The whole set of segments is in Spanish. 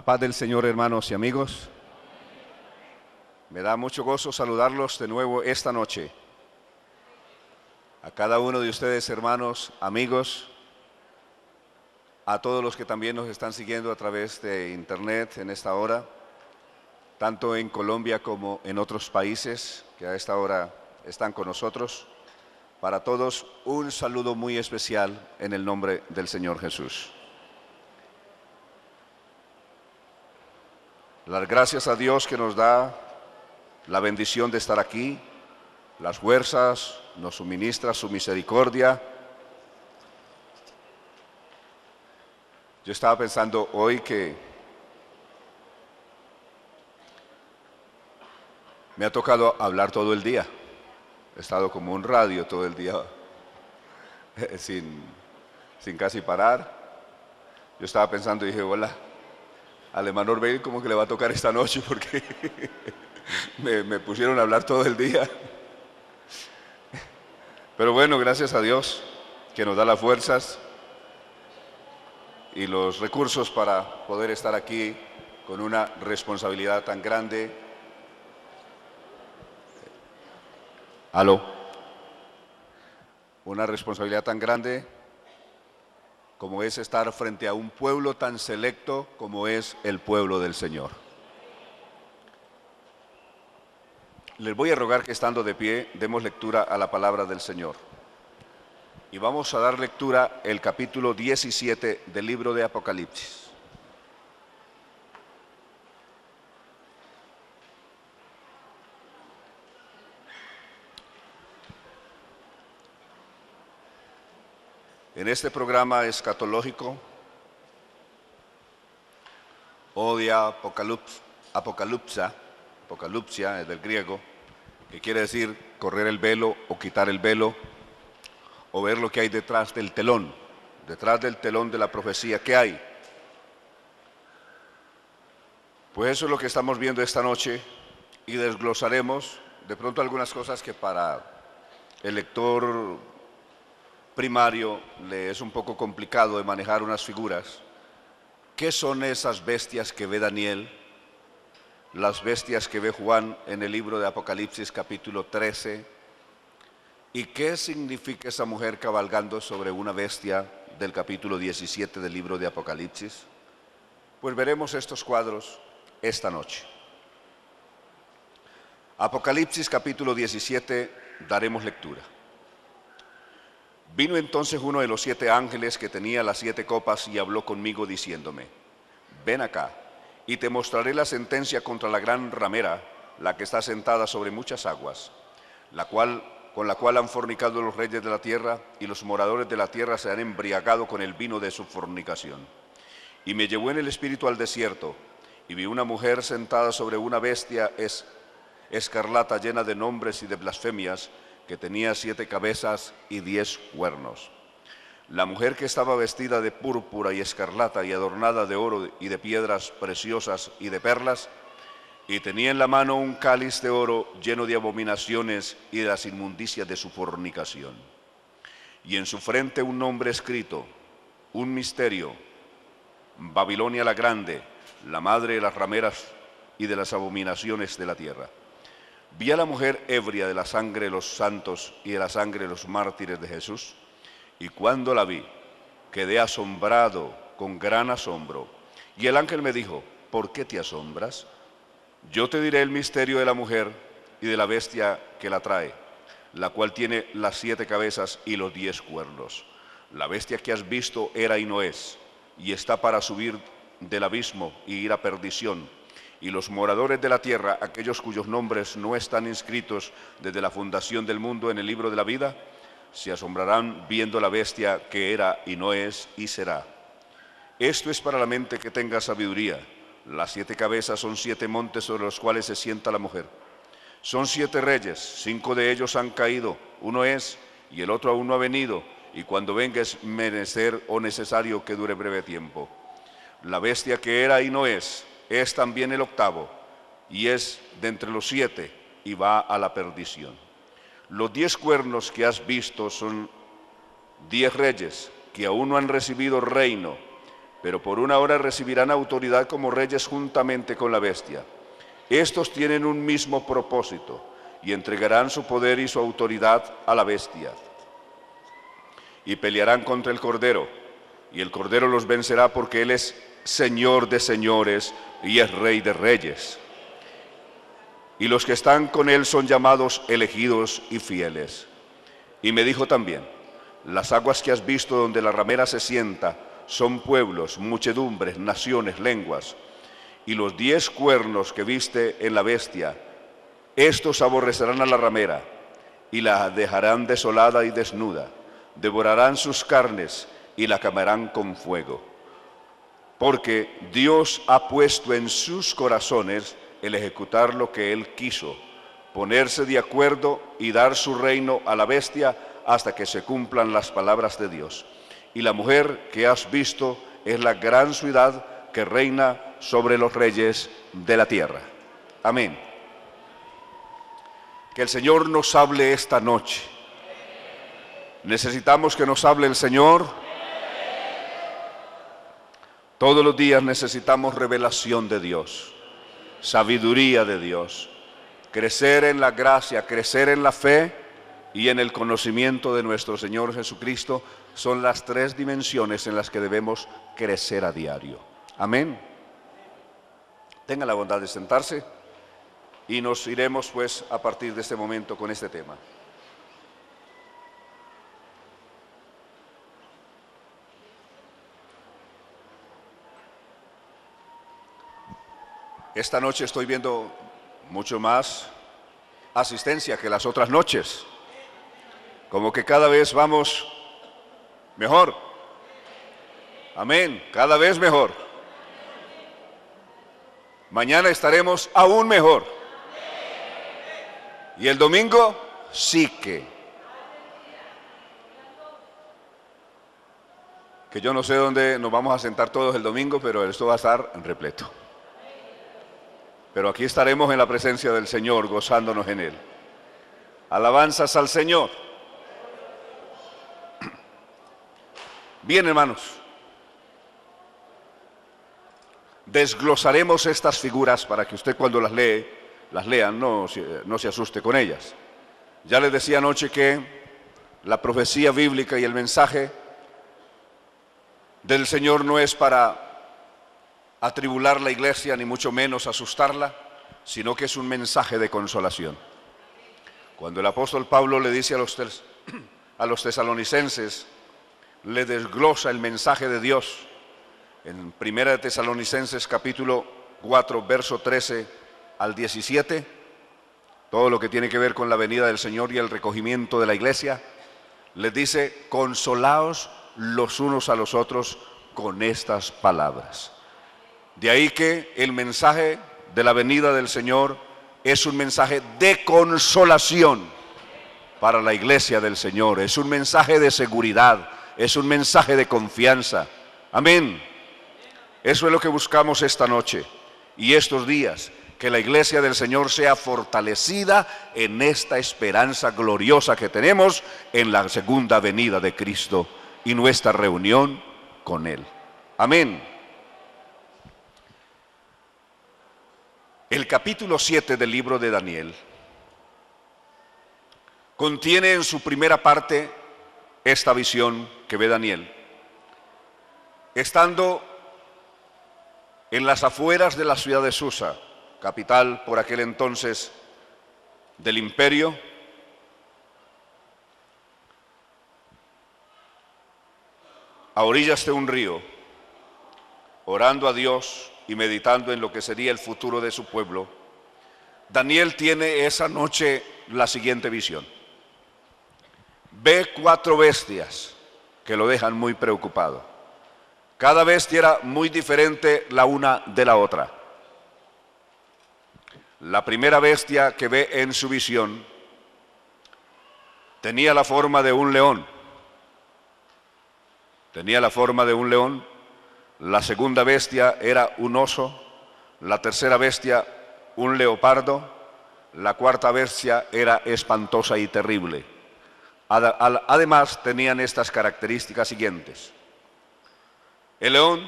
La paz del Señor, hermanos y amigos. Me da mucho gozo saludarlos de nuevo esta noche. A cada uno de ustedes, hermanos, amigos, a todos los que también nos están siguiendo a través de internet en esta hora, tanto en Colombia como en otros países que a esta hora están con nosotros. Para todos, un saludo muy especial en el nombre del Señor Jesús. Las gracias a Dios que nos da la bendición de estar aquí, las fuerzas, nos suministra su misericordia. Yo estaba pensando hoy que me ha tocado hablar todo el día. He estado como un radio todo el día, sin casi parar. Yo estaba pensando y dije, hola, al hermano Orbel como que le va a tocar esta noche porque me pusieron a hablar todo el día. Pero bueno, gracias a Dios que nos da las fuerzas y los recursos para poder estar aquí con una responsabilidad tan grande. ¿Aló? Una responsabilidad tan grande como es estar frente a un pueblo tan selecto como es el pueblo del Señor. Les voy a rogar que estando de pie demos lectura a la palabra del Señor. Y vamos a dar lectura el capítulo 17 del libro de Apocalipsis. En este programa escatológico, o de apocalipsia es del griego, que quiere decir correr el velo o quitar el velo, o ver lo que hay detrás del telón de la profecía. ¿Qué hay? Pues eso es lo que estamos viendo esta noche y desglosaremos de pronto algunas cosas que para el lector primario le es un poco complicado de manejar unas figuras. ¿Qué son esas bestias que ve Daniel? Las bestias que ve Juan en el libro de Apocalipsis capítulo 13. ¿Y qué significa esa mujer cabalgando sobre una bestia del capítulo 17 del libro de Apocalipsis? Pues veremos estos cuadros esta noche. Apocalipsis capítulo 17, daremos lectura. Vino entonces uno de los 7 ángeles que tenía las 7 copas y habló conmigo diciéndome: ven acá, y te mostraré la sentencia contra la gran ramera, la que está sentada sobre muchas aguas, con la cual han fornicado los reyes de la tierra, y los moradores de la tierra se han embriagado con el vino de su fornicación. Y me llevó en el espíritu al desierto, y vi una mujer sentada sobre una bestia escarlata llena de nombres y de blasfemias, que tenía 7 cabezas y 10 cuernos. La mujer, que estaba vestida de púrpura y escarlata y adornada de oro y de piedras preciosas y de perlas, y tenía en la mano un cáliz de oro lleno de abominaciones y de las inmundicias de su fornicación. Y en su frente un nombre escrito, un misterio: Babilonia la Grande, la madre de las rameras y de las abominaciones de la tierra. Vi a la mujer ebria de la sangre de los santos y de la sangre de los mártires de Jesús, y cuando la vi, quedé asombrado con gran asombro. Y el ángel me dijo: ¿por qué te asombras? Yo te diré el misterio de la mujer y de la bestia que la trae, la cual tiene las 7 cabezas y los 10 cuernos. La bestia que has visto era y no es, y está para subir del abismo y ir a perdición. Y los moradores de la tierra, aquellos cuyos nombres no están inscritos desde la fundación del mundo en el libro de la vida, se asombrarán viendo la bestia que era y no es y será. Esto es para la mente que tenga sabiduría. Las 7 cabezas son 7 montes sobre los cuales se sienta la mujer. Son 7 reyes, 5 de ellos han caído, uno es, y el otro aún no ha venido, y cuando venga es menester o necesario que dure breve tiempo. La bestia que era y no es también el octavo, y es de entre los 7, y va a la perdición. Los 10 cuernos que has visto son 10 reyes que aún no han recibido reino, pero por una hora recibirán autoridad como reyes juntamente con la bestia. Estos tienen un mismo propósito y entregarán su poder y su autoridad a la bestia. Y pelearán contra el Cordero, y el Cordero los vencerá porque Él es Señor de señores y es Rey de reyes. Y los que están con Él son llamados elegidos y fieles. Y me dijo también: las aguas que has visto donde la ramera se sienta son pueblos, muchedumbres, naciones, lenguas. Y los 10 cuernos que viste en la bestia, estos aborrecerán a la ramera y la dejarán desolada y desnuda. Devorarán sus carnes y la quemarán con fuego. Porque Dios ha puesto en sus corazones el ejecutar lo que Él quiso, ponerse de acuerdo y dar su reino a la bestia hasta que se cumplan las palabras de Dios. Y la mujer que has visto es la gran ciudad que reina sobre los reyes de la tierra. Amén. Que el Señor nos hable esta noche. Necesitamos que nos hable el Señor. Todos los días necesitamos revelación de Dios, sabiduría de Dios, crecer en la gracia, crecer en la fe y en el conocimiento de nuestro Señor Jesucristo. Son las 3 dimensiones en las que debemos crecer a diario. Amén. Tenga la bondad de sentarse y nos iremos pues a partir de este momento con este tema. Esta noche estoy viendo mucho más asistencia que las otras noches. Como que cada vez vamos mejor. Amén, cada vez mejor. Mañana estaremos aún mejor. Y el domingo sí que yo no sé dónde nos vamos a sentar todos el domingo, pero esto va a estar repleto. Pero aquí estaremos en la presencia del Señor, gozándonos en Él. Alabanzas al Señor. Bien, hermanos, desglosaremos estas figuras para que usted cuando las lea, no se asuste con ellas. Ya les decía anoche que la profecía bíblica y el mensaje del Señor no es para atribular la iglesia, ni mucho menos asustarla, sino que es un mensaje de consolación. Cuando el apóstol Pablo le dice a los tesalonicenses, le desglosa el mensaje de Dios, en 1 Tesalonicenses capítulo 4, verso 13 al 17, todo lo que tiene que ver con la venida del Señor y el recogimiento de la iglesia, les dice: consolaos los unos a los otros con estas palabras. De ahí que el mensaje de la venida del Señor es un mensaje de consolación para la iglesia del Señor, es un mensaje de seguridad, es un mensaje de confianza. Amén. Eso es lo que buscamos esta noche y estos días, que la iglesia del Señor sea fortalecida en esta esperanza gloriosa que tenemos en la segunda venida de Cristo y nuestra reunión con Él. Amén. El capítulo 7 del libro de Daniel contiene en su primera parte esta visión que ve Daniel. Estando en las afueras de la ciudad de Susa, capital por aquel entonces del imperio, a orillas de un río, orando a Dios y meditando en lo que sería el futuro de su pueblo, Daniel tiene esa noche la siguiente visión. Ve 4 bestias que lo dejan muy preocupado. Cada bestia era muy diferente la una de la otra. La primera bestia que ve en su visión tenía la forma de un león. Tenía la forma de un león. La segunda bestia era un oso, la tercera bestia un leopardo, la cuarta bestia era espantosa y terrible. Además tenían estas características siguientes. El león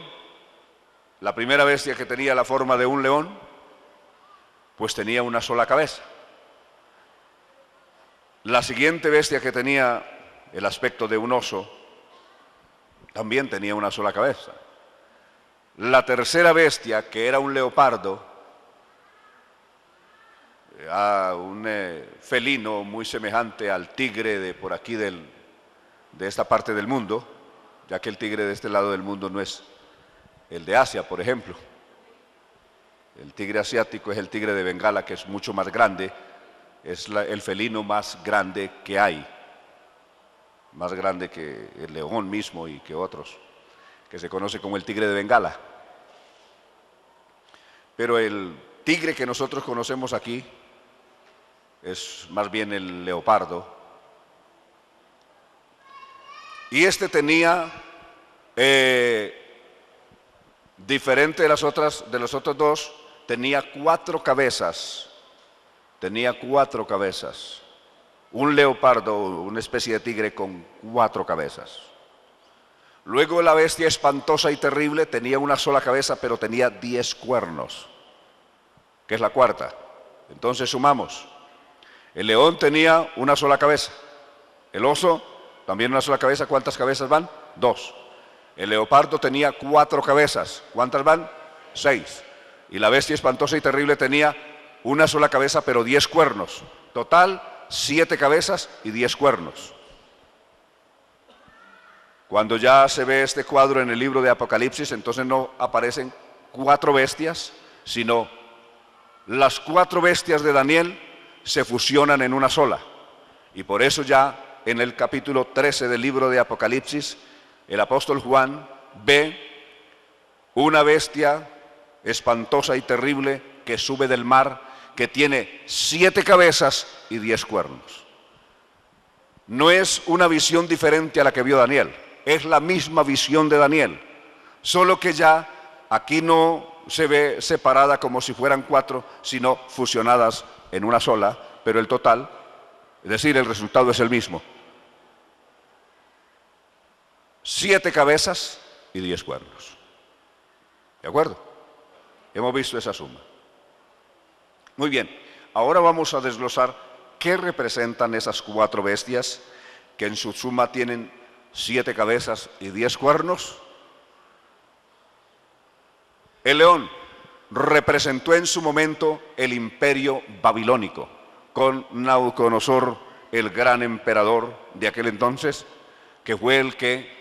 La primera bestia que tenía la forma de un león, pues tenía una sola cabeza. La siguiente bestia que tenía el aspecto de un oso, también tenía una sola cabeza. La tercera bestia, que era un leopardo, un felino muy semejante al tigre de por aquí de esta parte del mundo, ya que el tigre de este lado del mundo no es el de Asia, por ejemplo. El tigre asiático es el tigre de Bengala, que es mucho más grande, es el felino más grande que hay, más grande que el león mismo y que otros, que se conoce como el tigre de Bengala. Pero el tigre que nosotros conocemos aquí es más bien el leopardo. Y este tenía, diferente de los otros dos, tenía 4 cabezas. Tenía 4 cabezas. Un leopardo, una especie de tigre con 4 cabezas. Luego la bestia espantosa y terrible tenía una sola cabeza, pero tenía 10 cuernos, que es la cuarta. Entonces sumamos. El león tenía una sola cabeza. El oso también una sola cabeza. ¿Cuántas cabezas van? 2. El leopardo tenía 4 cabezas. ¿Cuántas van? 6. Y la bestia espantosa y terrible tenía una sola cabeza, pero 10 cuernos. Total, 7 cabezas y 10 cuernos. Cuando ya se ve este cuadro en el libro de Apocalipsis, entonces no aparecen 4 bestias, sino las 4 bestias de Daniel se fusionan en una sola. Y por eso ya en el capítulo 13 del libro de Apocalipsis, el apóstol Juan ve una bestia espantosa y terrible que sube del mar, que tiene 7 cabezas y 10 cuernos. No es una visión diferente a la que vio Daniel, es la misma visión de Daniel, solo que ya aquí no se ve separada como si fueran 4, sino fusionadas en una sola, pero el total, es decir, el resultado es el mismo. 7 cabezas y 10 cuernos. ¿De acuerdo? Hemos visto esa suma. Muy bien, ahora vamos a desglosar qué representan esas 4 bestias que en su suma tienen 7 cabezas y 10 cuernos. El león representó en su momento el imperio babilónico, con Nabucodonosor, el gran emperador de aquel entonces, que fue el que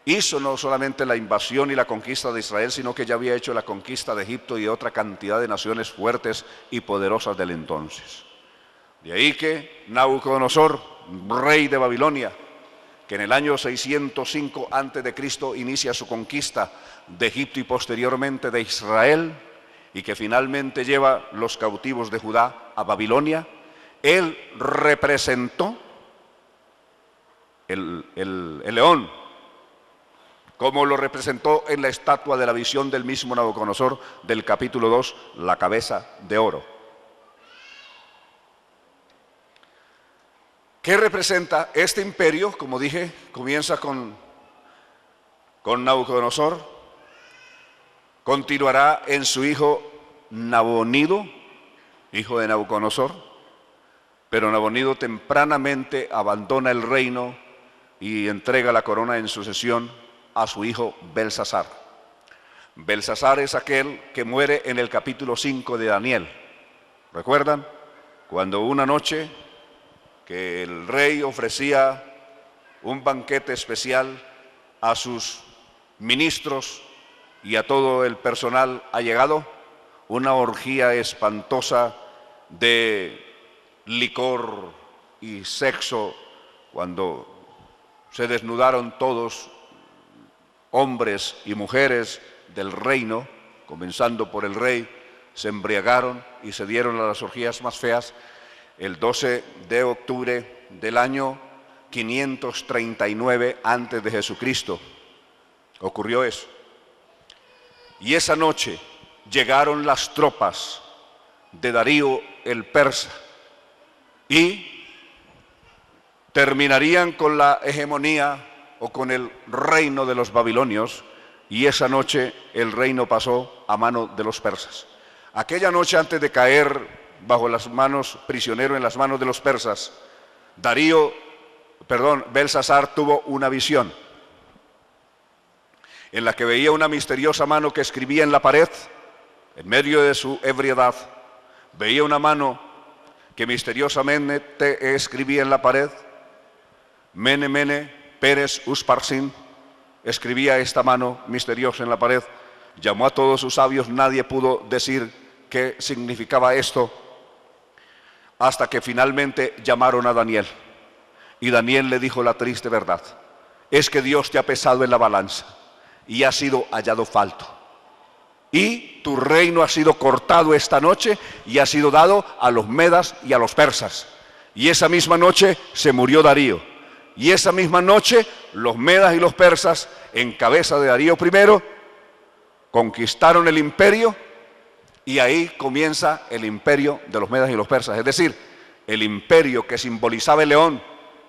hizo no solamente la invasión y la conquista de Israel, sino que ya había hecho la conquista de Egipto y de otra cantidad de naciones fuertes y poderosas del entonces. De ahí que Nabucodonosor, rey de Babilonia, que en el año 605 a.C. inicia su conquista de Egipto y posteriormente de Israel, y que finalmente lleva los cautivos de Judá a Babilonia, él representó el león, como lo representó en la estatua de la visión del mismo Nabucodonosor del capítulo 2, la cabeza de oro. ¿Qué representa este imperio? Como dije, comienza con Nabucodonosor, continuará en su hijo Nabonido, hijo de Nabucodonosor, pero Nabonido tempranamente abandona el reino y entrega la corona en sucesión a su hijo Belsasar. Belsasar es aquel que muere en el capítulo 5 de Daniel. ¿Recuerdan? Cuando una noche que el rey ofrecía un banquete especial a sus ministros y a todo el personal allegado, una orgía espantosa de licor y sexo, cuando se desnudaron todos, hombres y mujeres del reino, comenzando por el rey, se embriagaron y se dieron a las orgías más feas. El 12 de octubre del año 539 antes de Jesucristo ocurrió eso. Y esa noche llegaron las tropas de Darío el persa y terminarían con la hegemonía o con el reino de los babilonios y esa noche el reino pasó a mano de los persas. Aquella noche, antes de caer bajo las manos, prisionero en las manos de los persas, Belsasar tuvo una visión en la que veía una misteriosa mano que escribía en la pared, en medio de su ebriedad. Veía una mano que misteriosamente escribía en la pared, Mene, Mene, Peres, Usparsin. Escribía esta mano misteriosa en la pared. Llamó a todos sus sabios, nadie pudo decir qué significaba esto, hasta que finalmente llamaron a Daniel. Y Daniel le dijo la triste verdad: es que Dios te ha pesado en la balanza y ha sido hallado falto. Y tu reino ha sido cortado esta noche y ha sido dado a los medas y a los persas. Y esa misma noche se murió Darío. Y esa misma noche los medas y los persas, en cabeza de Darío I, conquistaron el imperio, y ahí comienza el imperio de los medas y los persas. Es decir, el imperio que simbolizaba el león,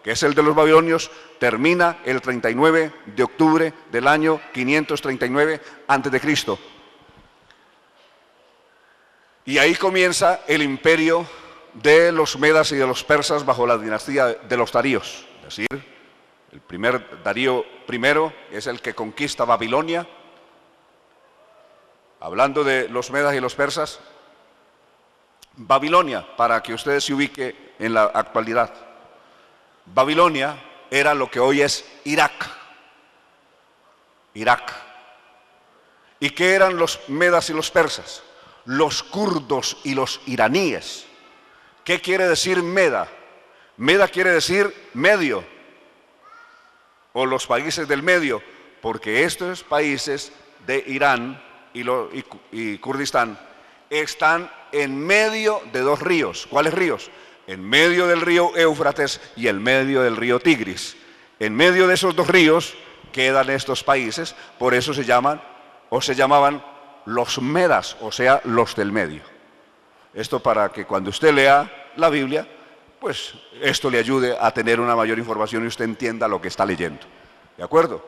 que es el de los babilonios, termina el 39 de octubre del año 539 a.C. Y ahí comienza el imperio de los medas y de los persas bajo la dinastía de los Daríos. Es decir, el primer Darío I es el que conquista Babilonia. Hablando de los medas y los persas, Babilonia, para que ustedes se ubiquen en la actualidad, Babilonia era lo que hoy es Irak. Irak. ¿Y qué eran los medas y los persas? Los kurdos y los iraníes. ¿Qué quiere decir Meda? Meda quiere decir medio, o los países del medio, porque estos países de Irán y Kurdistán están en medio de dos ríos. ¿Cuáles ríos? En medio del río Éufrates y en medio del río Tigris. En medio de esos dos ríos quedan estos países, por eso se llaman o se llamaban los medas, o sea, los del medio. Esto para que cuando usted lea la Biblia, pues esto le ayude a tener una mayor información y usted entienda lo que está leyendo. ¿De acuerdo?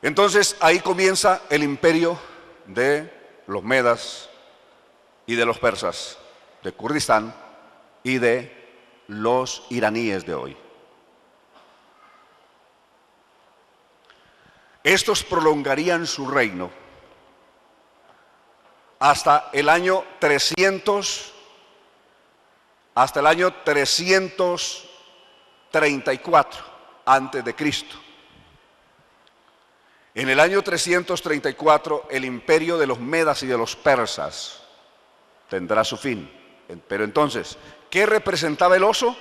Entonces ahí comienza el imperio de los medas y de los persas, de Kurdistán y de los iraníes de hoy. Estos prolongarían su reino hasta el año 334 antes de Cristo. En el año 334 el imperio de los medas y de los persas tendrá su fin. Pero entonces, ¿qué representaba el oso?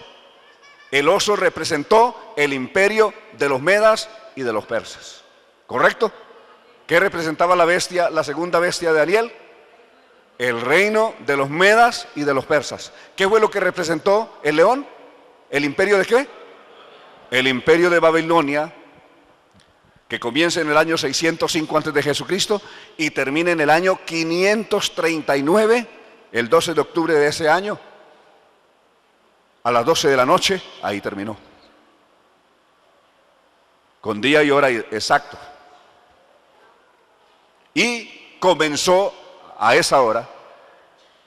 El oso representó el imperio de los medas y de los persas. ¿Correcto? ¿Qué representaba la bestia, la segunda bestia de Daniel? El reino de los medas y de los persas. ¿Qué fue lo que representó el león? ¿El imperio de qué? El imperio de Babilonia, que comienza en el año 605 antes de Jesucristo y termina en el año 539, el 12 de octubre de ese año, a las 12 de la noche, ahí terminó. Con día y hora exacto. Y comenzó a esa hora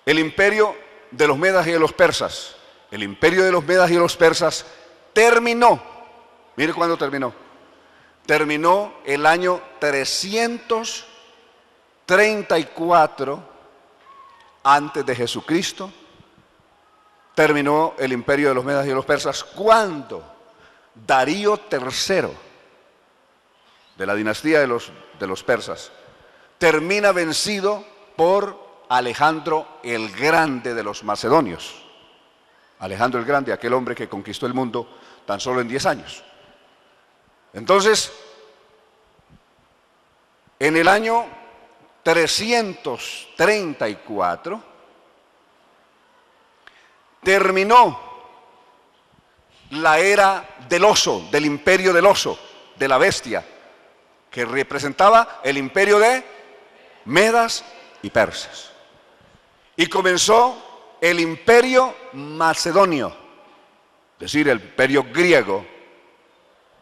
el imperio de los medas y de los persas. El imperio de los medas y de los persas terminó. Mire cuándo terminó. Terminó el año 334 antes de Jesucristo. Terminó el imperio de los medas y de los persas cuando Darío III, de la dinastía de los persas, termina vencido por Alejandro el Grande de los macedonios. Alejandro el Grande, aquel hombre que conquistó el mundo tan solo en 10 años. Entonces, en el año 334 terminó la era del oso, del imperio del oso, de la bestia, que representaba el imperio de medas y persas. Y comenzó el imperio macedonio, es decir, el imperio griego,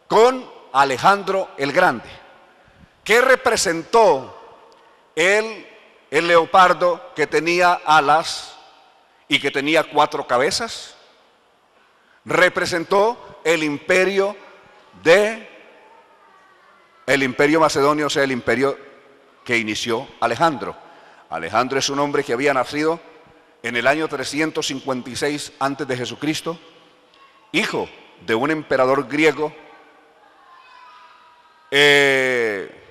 con Alejandro el Grande. ¿Qué representó el leopardo que tenía alas y que tenía 4 cabezas? Representó el imperio macedonio, o sea, el imperio que inició Alejandro. Alejandro es un hombre que había nacido en el año 356 antes de Jesucristo, hijo de un emperador griego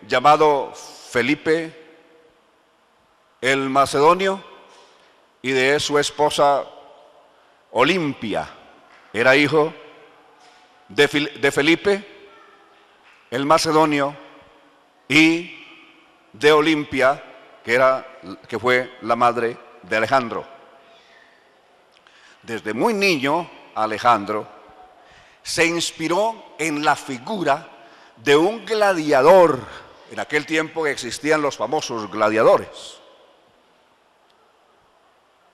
llamado Felipe el Macedonio, y de su esposa Olimpia. Era hijo de Felipe el Macedonio y de Olimpia, que fue la madre de Alejandro. Desde muy niño, Alejandro se inspiró en la figura de un gladiador. En aquel tiempo existían los famosos gladiadores,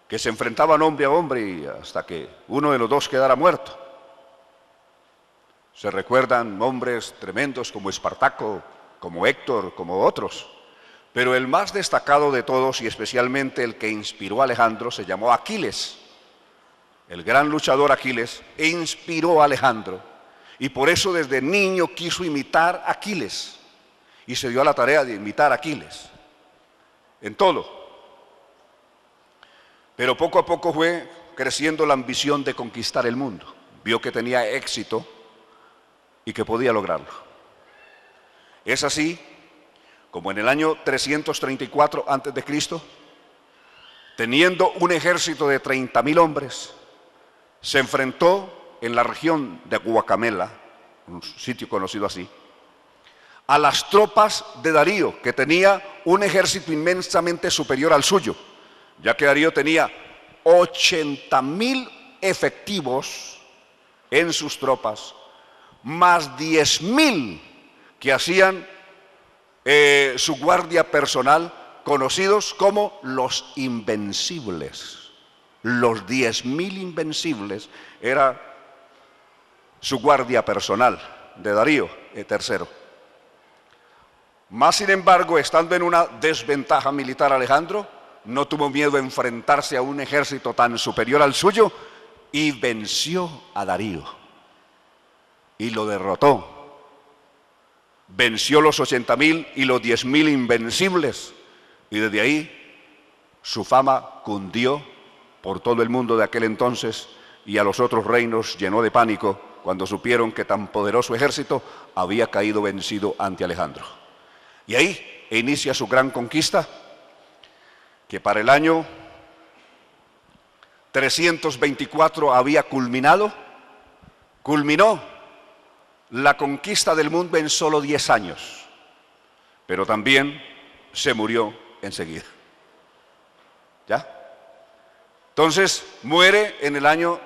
que se enfrentaban hombre a hombre y hasta que uno de los dos quedara muerto. Se recuerdan hombres tremendos como Espartaco, como Héctor, como otros. Pero el más destacado de todos, y especialmente el que inspiró a Alejandro, se llamó Aquiles. El gran luchador Aquiles inspiró a Alejandro. Y por eso desde niño quiso imitar a Aquiles. Y se dio a la tarea de imitar a Aquiles en todo. Pero poco a poco fue creciendo la ambición de conquistar el mundo. Vio que tenía éxito y que podía lograrlo. Es así como en el año 334 a.C., teniendo un ejército de 30.000 hombres, se enfrentó en la región de Guacamela, un sitio conocido así, a las tropas de Darío, que tenía un ejército inmensamente superior al suyo, ya que Darío tenía 80.000 efectivos en sus tropas, más 10.000 que hacían su guardia personal, conocidos como los invencibles. Los 10.000 invencibles era su guardia personal de Darío III. Más sin embargo, estando en una desventaja militar, Alejandro no tuvo miedo a enfrentarse a un ejército tan superior al suyo y venció a Darío y lo derrotó. Venció los 80.000 y los 10.000 invencibles, y desde ahí su fama cundió por todo el mundo de aquel entonces, y a los otros reinos llenó de pánico cuando supieron que tan poderoso ejército había caído vencido ante Alejandro. Y ahí inicia su gran conquista, que para el año 324 había culminó la conquista del mundo en solo 10 años, pero también se murió enseguida. ¿Ya? Entonces muere en el año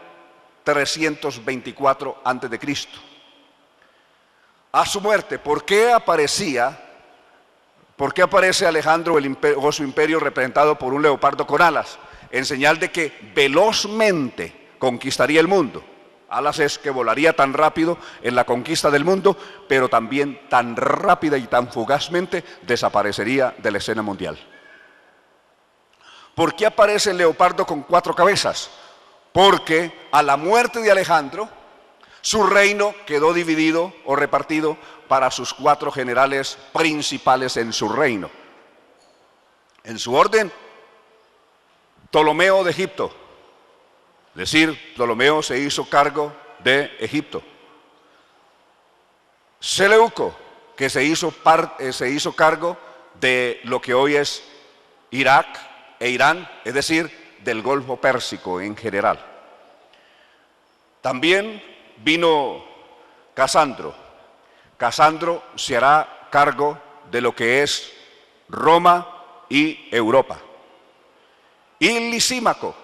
324 a.C. A su muerte, ¿por qué aparece Alejandro o su imperio representado por un leopardo con alas? En señal de que velozmente conquistaría el mundo. Alas es que volaría tan rápido en la conquista del mundo, pero también tan rápida y tan fugazmente desaparecería de la escena mundial. ¿Por qué aparece el leopardo con 4 cabezas? Porque a la muerte de Alejandro, su reino quedó dividido o repartido para sus 4 generales principales en su reino. En su orden, Ptolomeo de Egipto. Es decir, Ptolomeo se hizo cargo de Egipto. Seleuco, que se hizo cargo de lo que hoy es Irak e Irán, es decir, del Golfo Pérsico en general. También vino Casandro. Casandro se hará cargo de lo que es Roma y Europa. Y Lisímaco,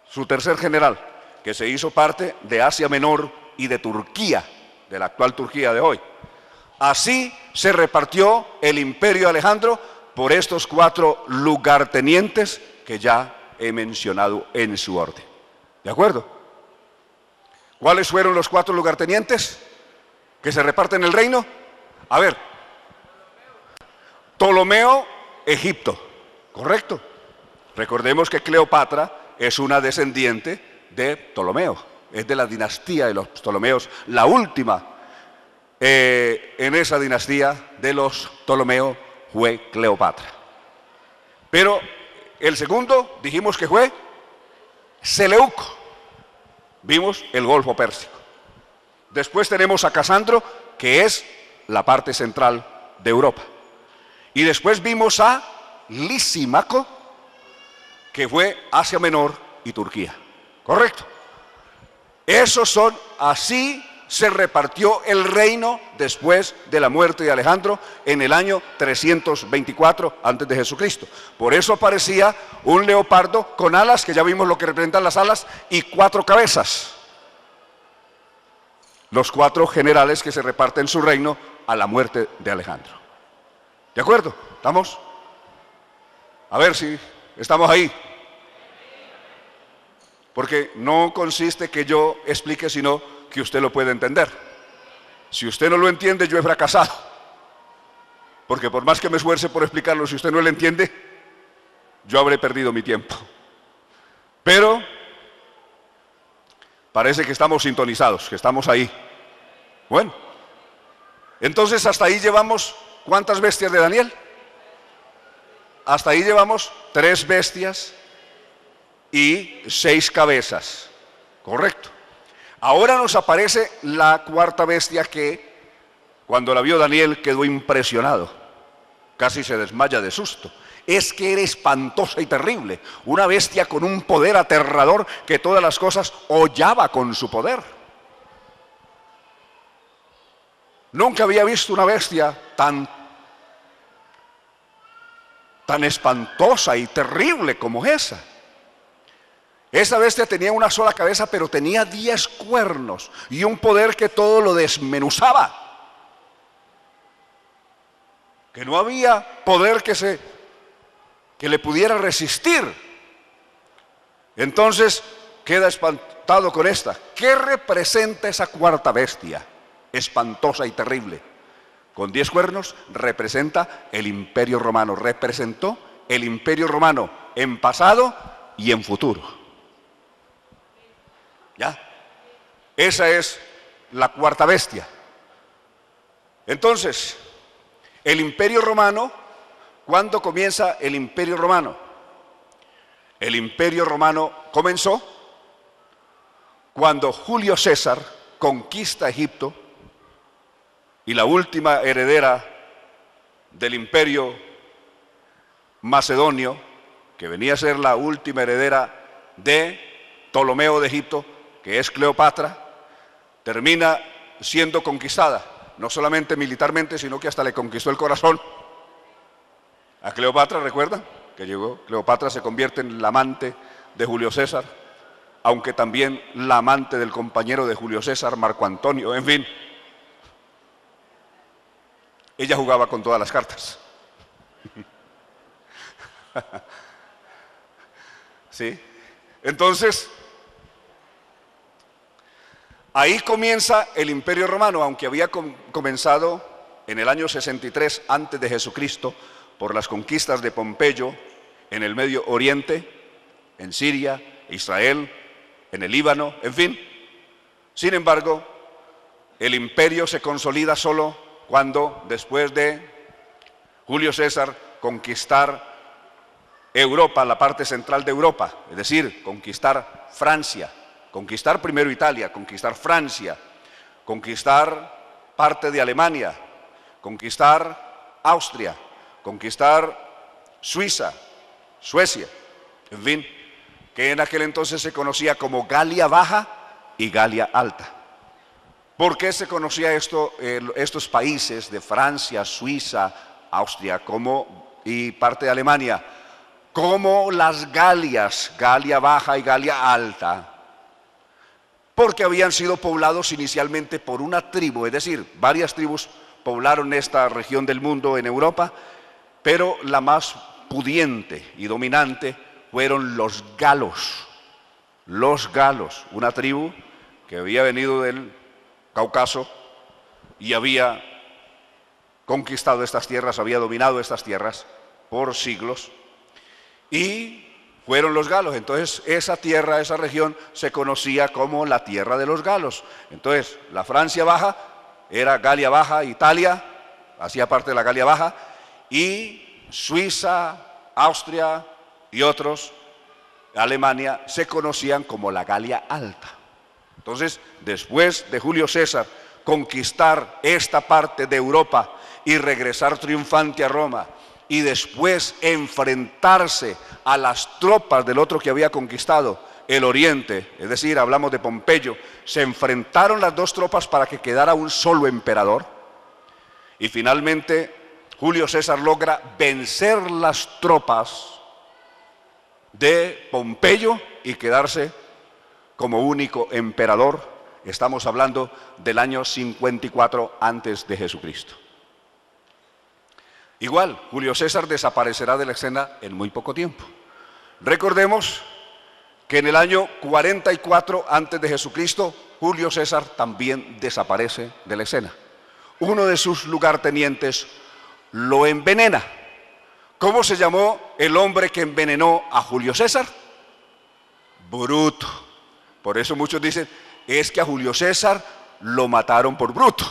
su tercer general, que se hizo parte de Asia Menor y de Turquía, de la actual Turquía de hoy. Así se repartió el imperio de Alejandro por estos 4 lugartenientes que ya he mencionado en su orden. ¿De acuerdo? ¿Cuáles fueron los 4 lugartenientes? que se reparten el reino. A ver, Ptolomeo, Egipto, ¿correcto? Recordemos que Cleopatra es una descendiente de Ptolomeo, es de la dinastía de los Ptolomeos, la última en esa dinastía de los Ptolomeo fue Cleopatra. Pero el segundo dijimos que fue Seleuco, vimos el Golfo Pérsico. Después tenemos a Casandro, que es la parte central de Europa. Y después vimos a Lisímaco, que fue Asia Menor y Turquía. ¿Correcto? Esos son, así se repartió el reino después de la muerte de Alejandro en el año 324 antes de Jesucristo. Por eso aparecía un leopardo con alas, que ya vimos lo que representan las alas, y 4 cabezas. Los 4 generales que se reparten su reino a la muerte de Alejandro. ¿De acuerdo? ¿Estamos? A ver si estamos ahí. Porque no consiste que yo explique, sino que usted lo puede entender. Si usted no lo entiende, yo he fracasado. Porque por más que me esfuerce por explicarlo, si usted no lo entiende, yo habré perdido mi tiempo. Pero parece que estamos sintonizados, que estamos ahí. Bueno, entonces hasta ahí llevamos, ¿cuántas bestias de Daniel? Hasta ahí llevamos 3 bestias y 6 cabezas, correcto. Ahora nos aparece la 4ª bestia que, cuando la vio Daniel, quedó impresionado, casi se desmaya de susto. Es que era espantosa y terrible, una bestia con un poder aterrador que todas las cosas hollaba con su poder. Nunca había visto una bestia tan espantosa y terrible como esa. Esa bestia tenía una sola cabeza, pero tenía 10 cuernos y un poder que todo lo desmenuzaba. Que no había poder que le pudiera resistir. Entonces queda espantado con esta. ¿Qué representa esa 4ª bestia? Espantosa y terrible. Con 10 cuernos representa el Imperio Romano. Representó el Imperio Romano en pasado y en futuro. ¿Ya? Esa es la 4ª bestia. Entonces, el Imperio Romano, ¿cuándo comienza el Imperio Romano? El Imperio Romano comenzó cuando Julio César conquista Egipto y la última heredera del Imperio Macedonio, que venía a ser la última heredera de Ptolomeo de Egipto, que es Cleopatra, termina siendo conquistada, no solamente militarmente, sino que hasta le conquistó el corazón a Cleopatra. ¿Recuerdan? Que llegó, Cleopatra se convierte en la amante de Julio César, aunque también la amante del compañero de Julio César, Marco Antonio, en fin. Ella jugaba con todas las cartas. ¿Sí? Entonces, ahí comienza el Imperio Romano, aunque había comenzado en el año 63 antes de Jesucristo por las conquistas de Pompeyo en el Medio Oriente, en Siria, Israel, en el Líbano, en fin. Sin embargo, el imperio se consolida solo cuando, después de Julio César conquistar Europa, la parte central de Europa, es decir, conquistar Francia, conquistar primero Italia, conquistar Francia, conquistar parte de Alemania, conquistar Austria, conquistar Suiza, Suecia, en fin, que en aquel entonces se conocía como Galia Baja y Galia Alta. ¿Por qué se conocía estos países de Francia, Suiza, Austria y parte de Alemania como las Galias, Galia Baja y Galia Alta? Porque habían sido poblados inicialmente por una tribu, es decir, varias tribus poblaron esta región del mundo en Europa, pero la más pudiente y dominante fueron los galos. Los galos, una tribu que había venido del Cáucaso, y había conquistado estas tierras, había dominado estas tierras por siglos, y fueron los galos. Entonces esa tierra, esa región se conocía como la tierra de los galos. Entonces la Francia Baja era Galia Baja, Italia hacía parte de la Galia Baja, y Suiza, Austria y otros, Alemania, se conocían como la Galia Alta. Entonces, después de Julio César conquistar esta parte de Europa y regresar triunfante a Roma, y después enfrentarse a las tropas del otro que había conquistado el oriente, es decir, hablamos de Pompeyo, se enfrentaron las dos tropas para que quedara un solo emperador, y finalmente Julio César logra vencer las tropas de Pompeyo y quedarse como único emperador. Estamos hablando del año 54 antes de Jesucristo. Igual, Julio César desaparecerá de la escena en muy poco tiempo. Recordemos que en el año 44 antes de Jesucristo, Julio César también desaparece de la escena. Uno de sus lugartenientes lo envenena. ¿Cómo se llamó el hombre que envenenó a Julio César? Bruto. Por eso muchos dicen, es que a Julio César lo mataron por bruto.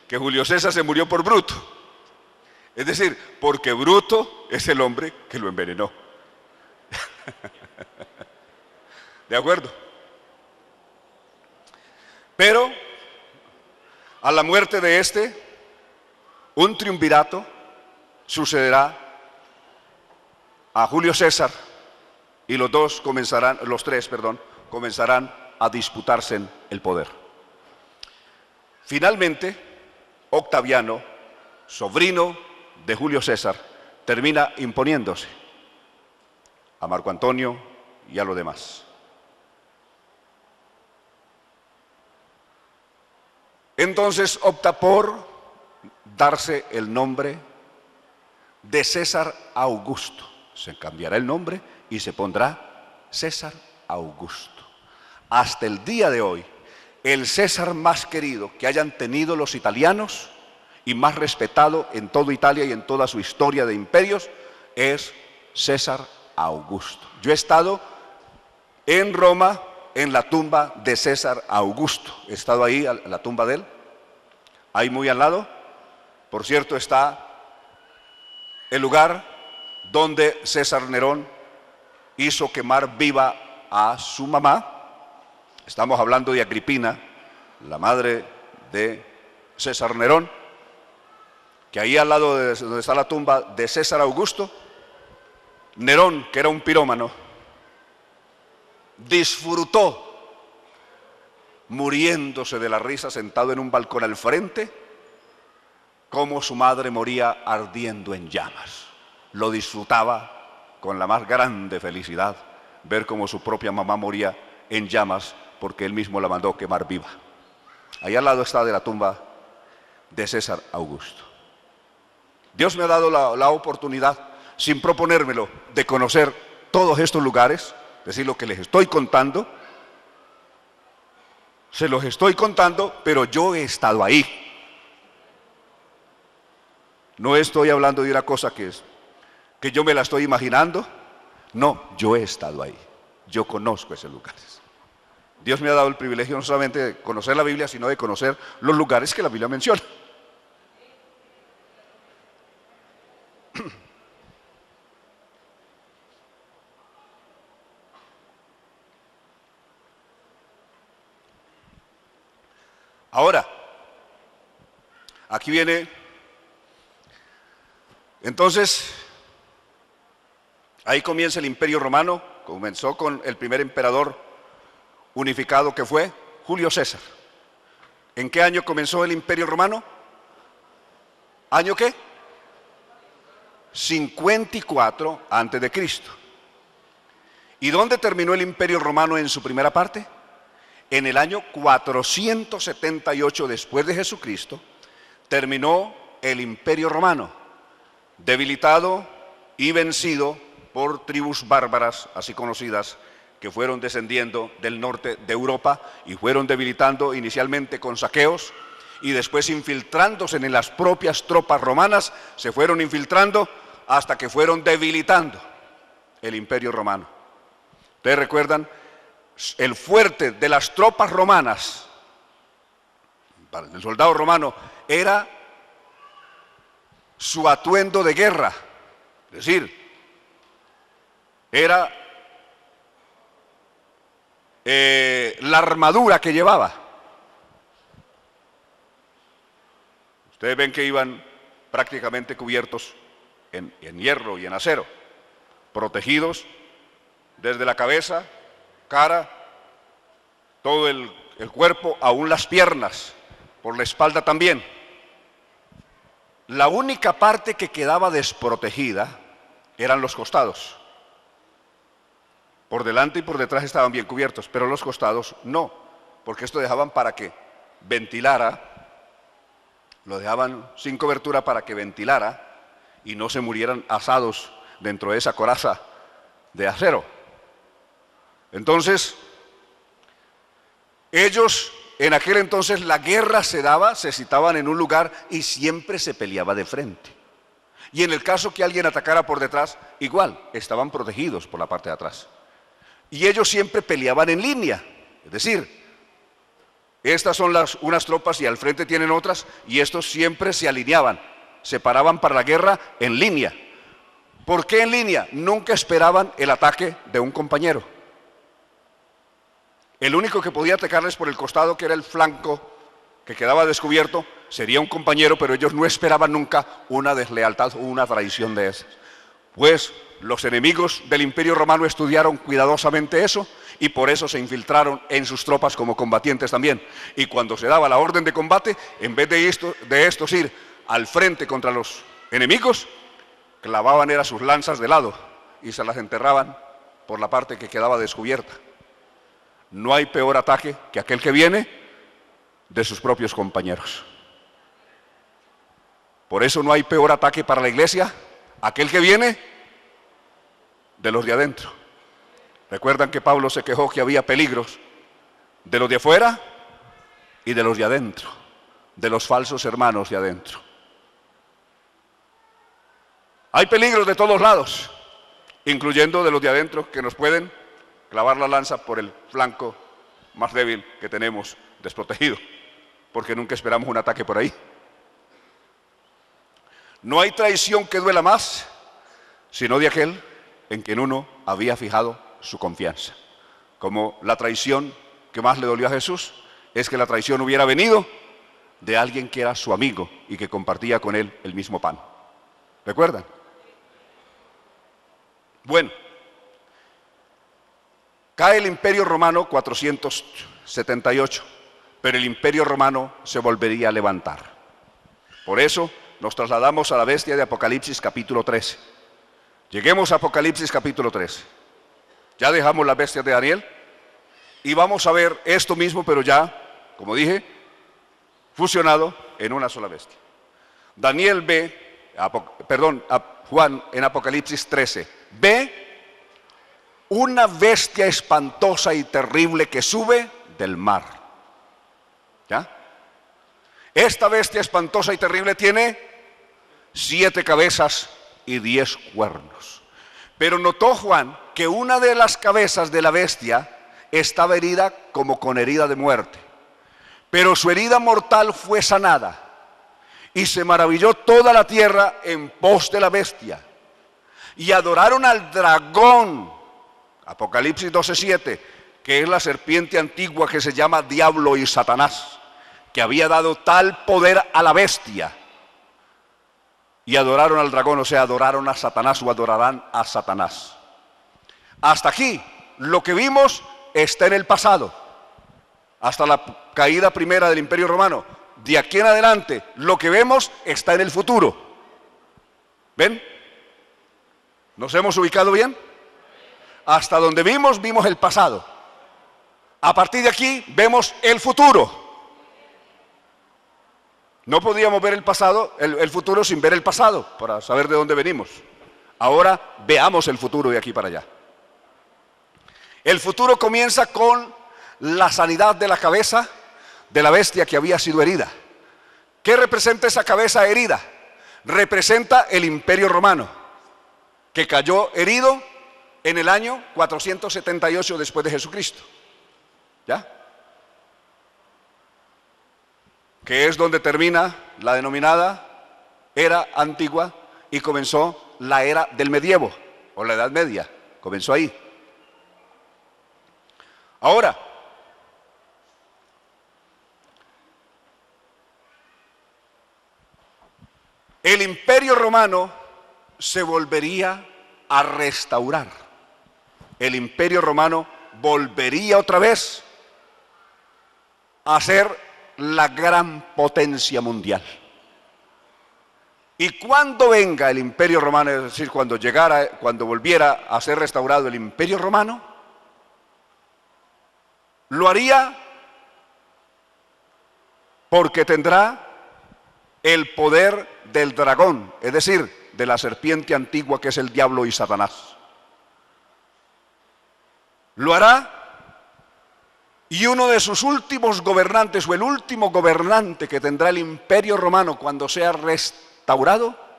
Que Julio César se murió por bruto. Es decir, porque Bruto es el hombre que lo envenenó. ¿De acuerdo? Pero a la muerte de este, un triunvirato sucederá a Julio César, y los tres, comenzarán a disputarse el poder. Finalmente, Octaviano, sobrino de Julio César, termina imponiéndose a Marco Antonio y a los demás. Entonces opta por darse el nombre de César Augusto. Se cambiará el nombre y se pondrá César Augusto. Hasta el día de hoy, el César más querido que hayan tenido los italianos y más respetado en toda Italia y en toda su historia de imperios es César Augusto. Yo he estado en Roma en la tumba de César Augusto. He estado ahí, en la tumba de él, ahí muy al lado. Por cierto, está el lugar donde César Nerón hizo quemar viva a su mamá. Estamos hablando de Agripina, la madre de César Nerón, que ahí al lado de donde está la tumba de César Augusto, Nerón, que era un pirómano, disfrutó muriéndose de la risa sentado en un balcón al frente, como su madre moría ardiendo en llamas. Lo disfrutaba con la más grande felicidad, ver cómo su propia mamá moría en llamas porque él mismo la mandó quemar viva. Ahí al lado está de la tumba de César Augusto. Dios me ha dado la oportunidad, sin proponérmelo, de conocer todos estos lugares, es decir, lo que les estoy contando. Se los estoy contando, pero yo he estado ahí. No estoy hablando de una cosa que yo me la estoy imaginando. No, yo he estado ahí. Yo conozco esos lugares. Dios me ha dado el privilegio no solamente de conocer la Biblia, sino de conocer los lugares que la Biblia menciona. Ahora, aquí viene, entonces, ahí comienza el Imperio Romano. Comenzó con el primer emperador unificado que fue Julio César. ¿En qué año comenzó el Imperio Romano? ¿Año qué? 54 antes de Cristo. ¿Y dónde terminó el Imperio Romano en su primera parte? En el año 478 después de Jesucristo terminó el Imperio Romano, debilitado y vencido por tribus bárbaras, así conocidas, que fueron descendiendo del norte de Europa y fueron debilitando inicialmente con saqueos y después infiltrándose en las propias tropas romanas, se fueron infiltrando hasta que fueron debilitando el Imperio Romano. Ustedes recuerdan, el fuerte de las tropas romanas, para el soldado romano, era su atuendo de guerra, es decir, era la armadura que llevaba. Ustedes ven que iban prácticamente cubiertos en hierro y en acero, protegidos desde la cabeza, cara, todo el cuerpo, aún las piernas, por la espalda también. La única parte que quedaba desprotegida eran los costados. Por delante y por detrás estaban bien cubiertos, pero los costados no, porque esto dejaban para que ventilara, lo dejaban sin cobertura para que ventilara y no se murieran asados dentro de esa coraza de acero. Entonces, ellos, en aquel entonces la guerra se daba, se citaban en un lugar y siempre se peleaba de frente. Y en el caso que alguien atacara por detrás, igual, estaban protegidos por la parte de atrás. Y ellos siempre peleaban en línea, es decir, estas son unas tropas y al frente tienen otras, y estos siempre se alineaban, se paraban para la guerra en línea. ¿Por qué en línea? Nunca esperaban el ataque de un compañero. El único que podía atacarles por el costado, que era el flanco que quedaba descubierto, sería un compañero, pero ellos no esperaban nunca una deslealtad o una traición de esas. Pues los enemigos del Imperio Romano estudiaron cuidadosamente eso y por eso se infiltraron en sus tropas como combatientes también. Y cuando se daba la orden de combate, en vez de estos ir al frente contra los enemigos, clavaban sus lanzas de lado y se las enterraban por la parte que quedaba descubierta. No hay peor ataque que aquel que viene de sus propios compañeros. Por eso no hay peor ataque para la iglesia, aquel que viene de los de adentro. Recuerdan que Pablo se quejó que había peligros de los de afuera y de los de adentro, de los falsos hermanos de adentro. Hay peligros de todos lados, incluyendo de los de adentro que nos pueden clavar la lanza por el flanco más débil que tenemos desprotegido, porque nunca esperamos un ataque por ahí. No hay traición que duela más, sino de aquel en quien uno había fijado su confianza. Como la traición que más le dolió a Jesús, es que la traición hubiera venido de alguien que era su amigo y que compartía con él el mismo pan. ¿Recuerdan? Bueno, cae el Imperio Romano 478, pero el Imperio Romano se volvería a levantar. Por eso nos trasladamos a la bestia de Apocalipsis capítulo 13. Lleguemos a Apocalipsis capítulo 13. Ya dejamos las bestias de Daniel y vamos a ver esto mismo, pero ya, como dije, fusionado en una sola bestia. Daniel ve, Juan en Apocalipsis 13, ve una bestia espantosa y terrible que sube del mar. ¿Ya? Esta bestia espantosa y terrible tiene 7 cabezas y 10 cuernos. Pero notó Juan que una de las cabezas de la bestia estaba herida como con herida de muerte. Pero su herida mortal fue sanada. Y se maravilló toda la tierra en pos de la bestia. Y adoraron al dragón, Apocalipsis 12:7, que es la serpiente antigua que se llama Diablo y Satanás, que había dado tal poder a la bestia. Y adoraron al dragón, o sea, adoraron a Satanás o adorarán a Satanás. Hasta aquí, lo que vimos está en el pasado, hasta la caída primera del Imperio Romano. De aquí en adelante, lo que vemos está en el futuro. ¿Ven? ¿Nos hemos ubicado bien? Hasta donde vimos el pasado. A partir de aquí, vemos el futuro. No podíamos ver el pasado, el futuro sin ver el pasado, para saber de dónde venimos. Ahora veamos el futuro de aquí para allá. El futuro comienza con la sanidad de la cabeza de la bestia que había sido herida. ¿Qué representa esa cabeza herida? Representa el Imperio Romano, que cayó herido en el año 478 después de Jesucristo. ¿Ya? Que es donde termina la denominada era antigua y comenzó la era del medievo, o la Edad Media, comenzó ahí. Ahora, el Imperio Romano se volvería a restaurar. El Imperio Romano volvería otra vez a ser la gran potencia mundial. Y cuando venga el Imperio Romano, es decir, cuando volviera a ser restaurado el Imperio Romano, lo haría porque tendrá el poder del dragón, es decir, de la serpiente antigua que es el diablo y Satanás. Lo hará, y uno de sus últimos gobernantes, o el último gobernante que tendrá el Imperio Romano cuando sea restaurado,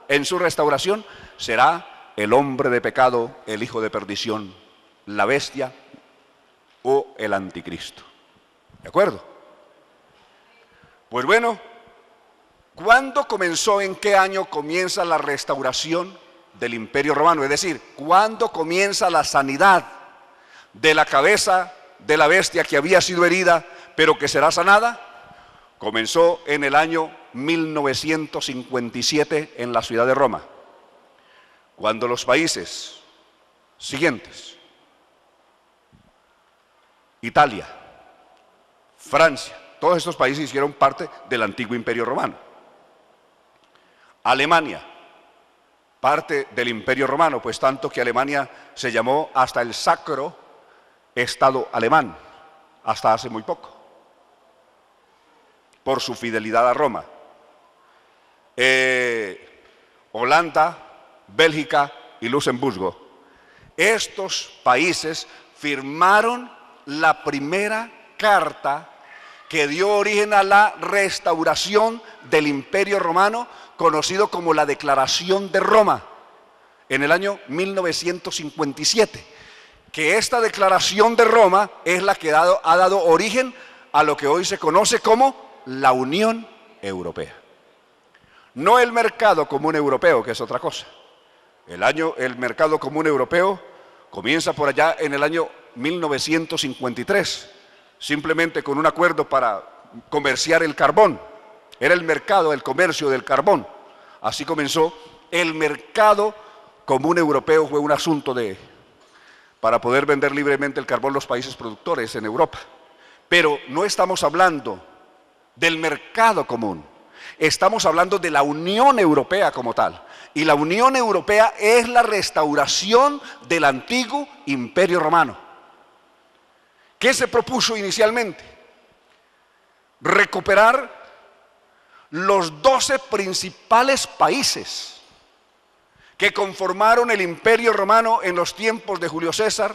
en su restauración, será el hombre de pecado, el hijo de perdición, la bestia o el anticristo. ¿De acuerdo? Pues bueno, ¿cuándo comenzó, en qué año comienza la restauración del Imperio Romano? Es decir, ¿cuándo comienza la sanidad de la cabeza de la bestia que había sido herida, pero que será sanada? Comenzó en el año 1957 en la ciudad de Roma, cuando los países siguientes, Italia, Francia, todos estos países hicieron parte del antiguo Imperio Romano. Alemania, parte del Imperio Romano, pues tanto que Alemania se llamó hasta el Sacro Estado Alemán, hasta hace muy poco, por su fidelidad a Roma. Holanda, Bélgica y Luxemburgo. Estos países firmaron la primera carta que dio origen a la restauración del Imperio Romano, conocido como la Declaración de Roma, en el año 1957. Que esta Declaración de Roma es la que ha dado origen a lo que hoy se conoce como la Unión Europea. No el mercado común europeo, que es otra cosa. El mercado común europeo comienza por allá en el año 1953, simplemente con un acuerdo para comerciar el carbón. Era el mercado, el comercio del carbón. Así comenzó el mercado común europeo, fue un asunto para poder vender libremente el carbón los países productores en Europa. Pero no estamos hablando del mercado común, estamos hablando de la Unión Europea como tal. Y la Unión Europea es la restauración del antiguo Imperio Romano. ¿Qué se propuso inicialmente? Recuperar los 12 principales países que conformaron el Imperio Romano en los tiempos de Julio César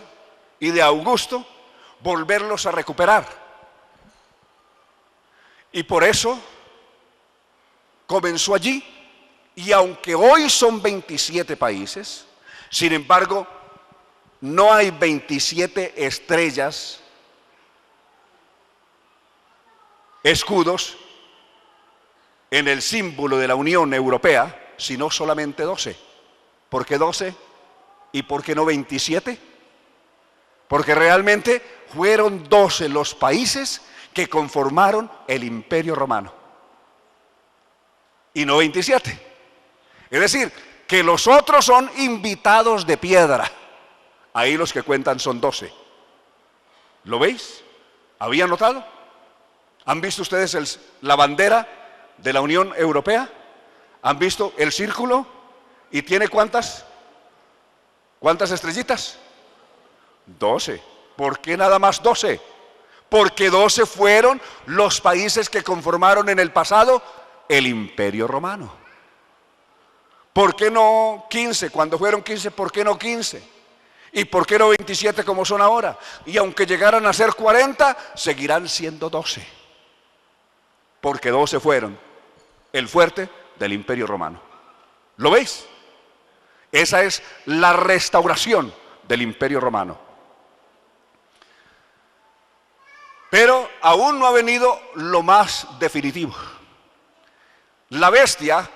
y de Augusto, volverlos a recuperar. Y por eso comenzó allí, y aunque hoy son 27 países, sin embargo, no hay 27 estrellas, escudos, en el símbolo de la Unión Europea, sino solamente 12. ¿Por qué 12? ¿Y por qué no 27? Porque realmente fueron 12 los países que conformaron el Imperio Romano, y no 27. Es decir, que los otros son invitados de piedra. Ahí los que cuentan son 12. ¿Lo veis? ¿Habían notado? ¿Han visto ustedes la bandera de la Unión Europea? ¿Han visto el círculo? ¿Y tiene cuántas estrellitas? 12. ¿Por qué nada más 12? Porque 12 fueron los países que conformaron en el pasado el Imperio Romano. ¿Por qué no 15? Cuando fueron 15, ¿por qué no 15? ¿Y por qué no 27 como son ahora? Y aunque llegaran a ser 40, seguirán siendo 12. Porque 12 fueron el fuerte del Imperio Romano. ¿Lo veis? Esa es la restauración del Imperio Romano. Pero aún no ha venido lo más definitivo. La bestia,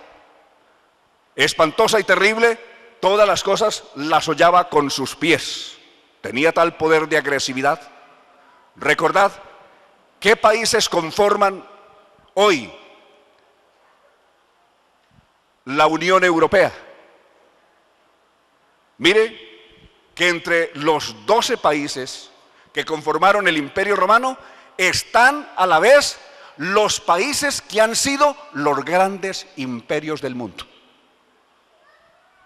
espantosa y terrible, todas las cosas las hollaba con sus pies. Tenía tal poder de agresividad. Recordad, ¿qué países conforman hoy la Unión Europea? Mire que entre los 12 países que conformaron el Imperio Romano están a la vez los países que han sido los grandes imperios del mundo.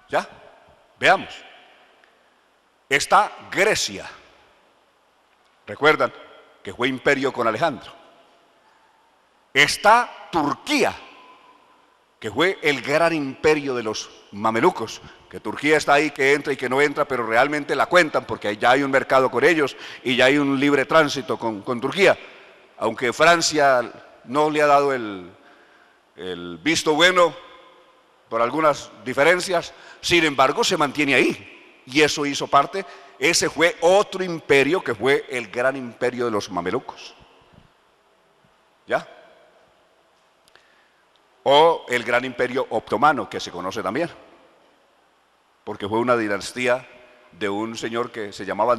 ¿Ya? Veamos. Está Grecia. Recuerdan que fue imperio con Alejandro. Está Turquía, que fue el gran imperio de los mamelucos, que Turquía está ahí, que entra y que no entra, pero realmente la cuentan porque ya hay un mercado con ellos y ya hay un libre tránsito con Turquía, aunque Francia no le ha dado el visto bueno por algunas diferencias, sin embargo se mantiene ahí, y eso hizo parte, ese fue otro imperio que fue el gran imperio de los mamelucos. ¿Ya? O el gran imperio otomano, que se conoce también, porque fue una dinastía de un señor que se llamaba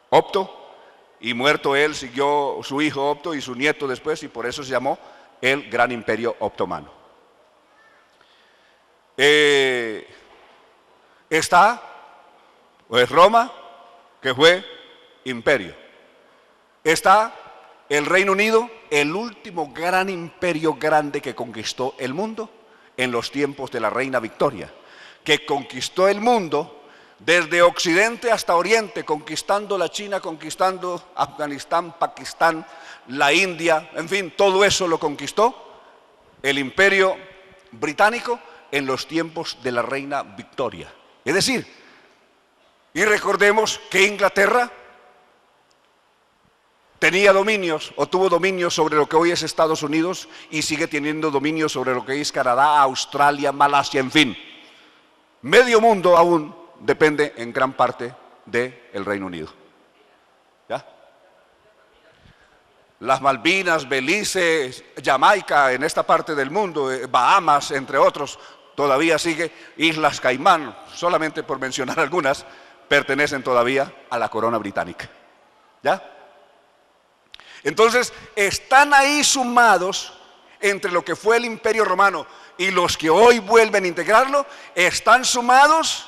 Opto, y muerto él siguió su hijo Opto y su nieto después, y por eso se llamó el gran imperio otomano. Está pues Roma, que fue imperio. Está el Reino Unido, el último gran imperio grande que conquistó el mundo en los tiempos de la reina Victoria, que conquistó el mundo desde Occidente hasta Oriente, conquistando la China, conquistando Afganistán, Pakistán, la India, en fin, todo eso lo conquistó el imperio británico en los tiempos de la reina Victoria. Es decir, y recordemos que Inglaterra tenía dominios o tuvo dominios sobre lo que hoy es Estados Unidos y sigue teniendo dominios sobre lo que es Canadá, Australia, Malasia, en fin. Medio mundo aún depende en gran parte del Reino Unido. ¿Ya? Las Malvinas, Belice, Jamaica, en esta parte del mundo, Bahamas, entre otros, todavía sigue, Islas Caimán, solamente por mencionar algunas, pertenecen todavía a la corona británica. ¿Ya? Entonces, están ahí sumados entre lo que fue el Imperio Romano y los que hoy vuelven a integrarlo, están sumados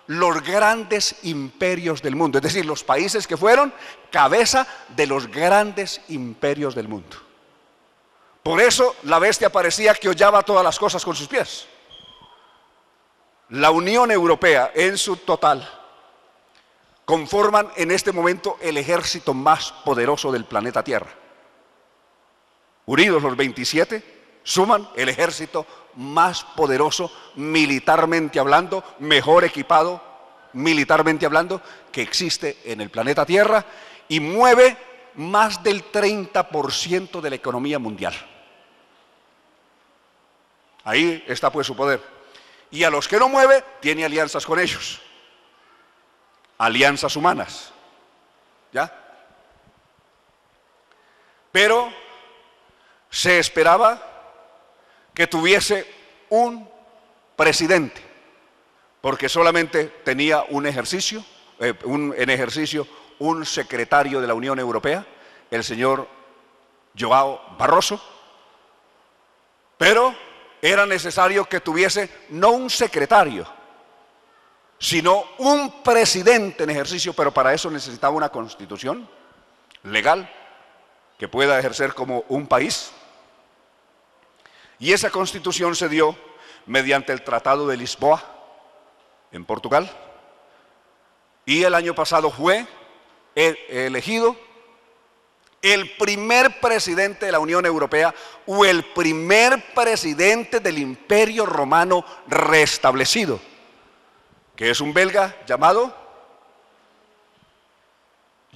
los grandes imperios del mundo, es decir, los países que fueron cabeza de los grandes imperios del mundo. Por eso la bestia parecía que hollaba todas las cosas con sus pies. La Unión Europea en su total conforman en este momento el ejército más poderoso del planeta Tierra. Unidos los 27 suman el ejército más poderoso militarmente hablando, mejor equipado militarmente hablando que existe en el planeta Tierra y mueve más del 30% de la economía mundial. Ahí está pues su poder. Y a los que no mueve, tiene alianzas con ellos. Alianzas humanas, ¿ya? Pero se esperaba que tuviese un presidente, porque solamente tenía un ejercicio, en ejercicio un secretario de la Unión Europea, el señor João Barroso, pero era necesario que tuviese no un secretario, sino un presidente en ejercicio, pero para eso necesitaba una constitución legal que pueda ejercer como un país. Y esa constitución se dio mediante el Tratado de Lisboa en Portugal, y el año pasado fue elegido el primer presidente de la Unión Europea o el primer presidente del Imperio Romano restablecido, que es un belga llamado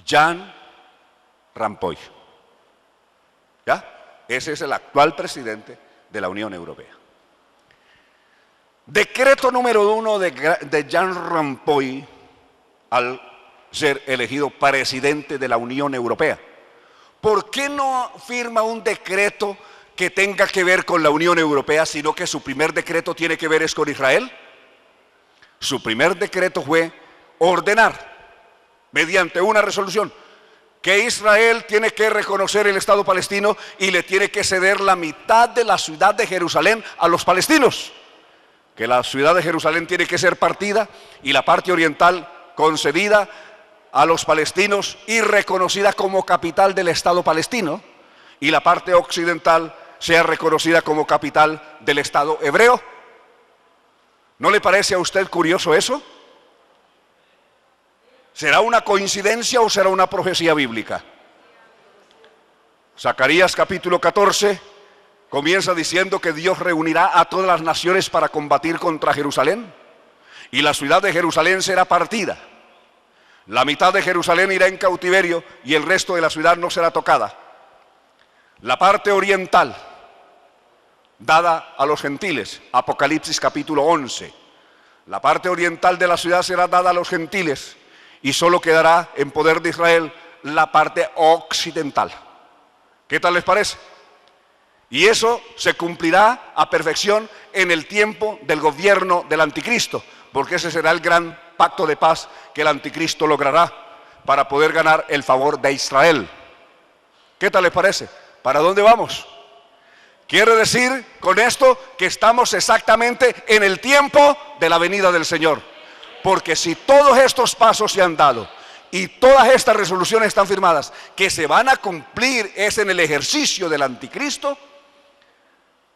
Jan Rompuy. ¿Ya? Ese es el actual presidente de la Unión Europea. Decreto número 1 de Jan Rompuy al ser elegido presidente de la Unión Europea. ¿Por qué no firma un decreto que tenga que ver con la Unión Europea, sino que su primer decreto tiene que ver es con Israel? Su primer decreto fue ordenar, mediante una resolución, que Israel tiene que reconocer el Estado palestino y le tiene que ceder la mitad de la ciudad de Jerusalén a los palestinos. Que la ciudad de Jerusalén tiene que ser partida y la parte oriental concedida a los palestinos y reconocida como capital del Estado palestino, y la parte occidental sea reconocida como capital del Estado hebreo. ¿No le parece a usted curioso eso? ¿Será una coincidencia o será una profecía bíblica? Zacarías capítulo 14 comienza diciendo que Dios reunirá a todas las naciones para combatir contra Jerusalén, y la ciudad de Jerusalén será partida. La mitad de Jerusalén irá en cautiverio y el resto de la ciudad no será tocada. La parte oriental dada a los gentiles, Apocalipsis capítulo 11. La parte oriental de la ciudad será dada a los gentiles y solo quedará en poder de Israel la parte occidental. ¿Qué tal les parece? Y eso se cumplirá a perfección en el tiempo del gobierno del anticristo, porque ese será el gran pacto de paz que el anticristo logrará para poder ganar el favor de Israel. ¿Qué tal les parece? ¿Para dónde vamos? Quiere decir con esto que estamos exactamente en el tiempo de la venida del Señor. Porque si todos estos pasos se han dado y todas estas resoluciones están firmadas, que se van a cumplir es en el ejercicio del anticristo,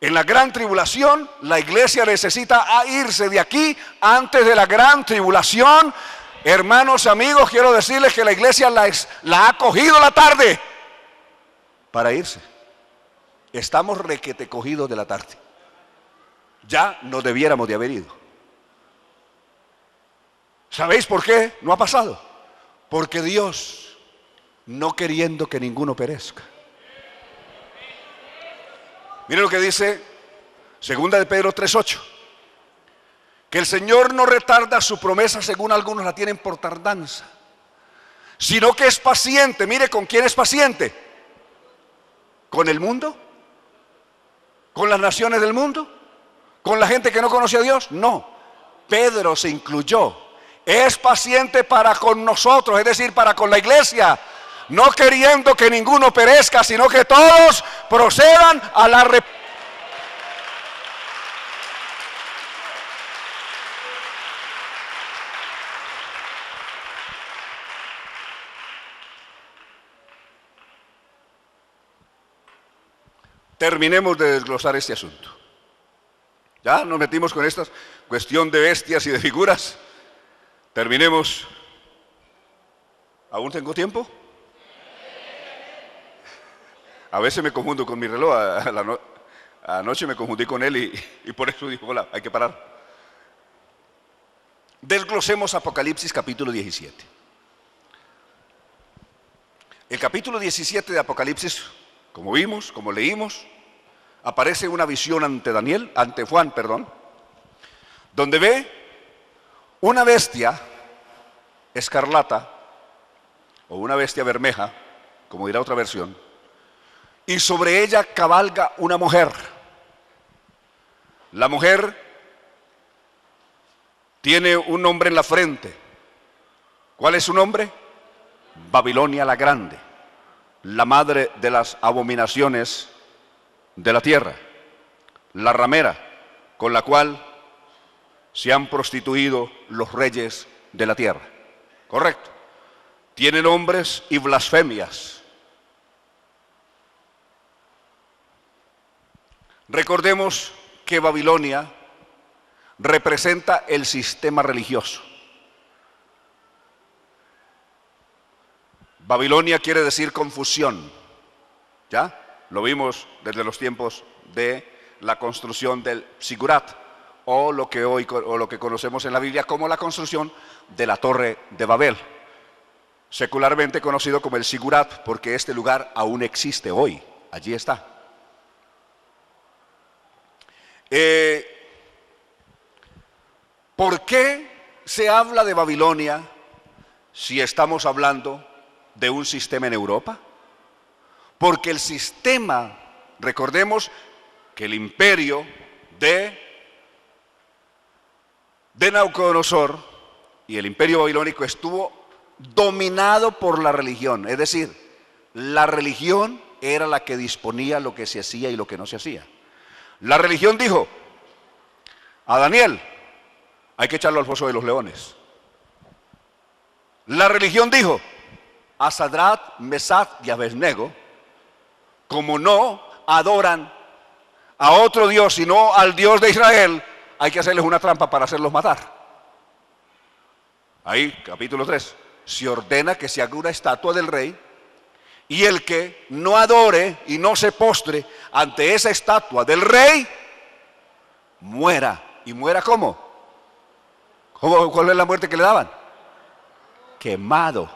en la gran tribulación la iglesia necesita irse de aquí antes de la gran tribulación. Hermanos, amigos, quiero decirles que la iglesia la ha cogido la tarde para irse. Estamos requete cogidos de la tarde. Ya no debiéramos de haber ido. ¿Sabéis por qué no ha pasado? Porque Dios, no queriendo que ninguno perezca. Mire lo que dice segunda de Pedro 3:8. Que el Señor no retarda su promesa, según algunos la tienen por tardanza, sino que es paciente. Mire, ¿con quién es paciente? ¿Con el mundo? ¿Con las naciones del mundo? ¿Con la gente que no conoce a Dios? No, Pedro se incluyó. Es paciente para con nosotros, es decir, para con la iglesia, no queriendo que ninguno perezca, sino que todos procedan a la reparación. Terminemos de desglosar este asunto. Ya nos metimos con esta cuestión de bestias y de figuras. Terminemos. ¿Aún tengo tiempo? A veces me confundo con mi reloj. Anoche me confundí con él y por eso dijo, hola, hay que parar. Desglosemos Apocalipsis capítulo 17. El capítulo 17 de Apocalipsis, como vimos, como leímos, aparece una visión ante Juan, donde ve una bestia escarlata o una bestia bermeja, como dirá otra versión, y sobre ella cabalga una mujer. La mujer tiene un nombre en la frente. ¿Cuál es su nombre? Babilonia la Grande, la madre de las abominaciones de la tierra, la ramera con la cual se han prostituido los reyes de la tierra. Correcto. Tiene nombres y blasfemias. Recordemos que Babilonia representa el sistema religioso. Babilonia quiere decir confusión. ¿Ya? Lo vimos desde los tiempos de la construcción del Zigurat, o lo que conocemos en la Biblia como la construcción de la Torre de Babel. secularmente conocido como el Sigurat, porque este lugar aún existe hoy, allí está. ¿Por qué se habla de Babilonia si estamos hablando de un sistema en Europa? Porque el sistema, recordemos que el imperio de Nabucodonosor y el imperio babilónico estuvo dominado por la religión, es decir, la religión era la que disponía lo que se hacía y lo que no se hacía. La religión dijo a Daniel, hay que echarlo al foso de los leones. La religión dijo a Sadrach, Mesach y Abednego, como no adoran a otro Dios sino al Dios de Israel, hay que hacerles una trampa para hacerlos matar. Ahí, capítulo 3, se ordena que se haga una estatua del rey, y el que no adore y no se postre ante esa estatua del rey, muera. ¿Y muera cómo? ¿Cuál es la muerte que le daban? Quemado.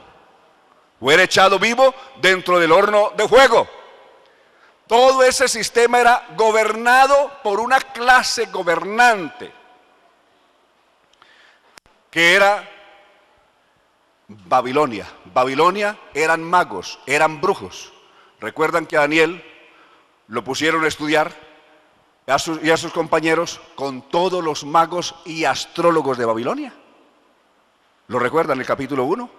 Fuera echado vivo dentro del horno de fuego. Todo ese sistema era gobernado por una clase gobernante, que era Babilonia. Babilonia eran magos, eran brujos. Recuerdan que a Daniel lo pusieron a estudiar y a sus compañeros con todos los magos y astrólogos de Babilonia. ¿Lo recuerdan el capítulo 1?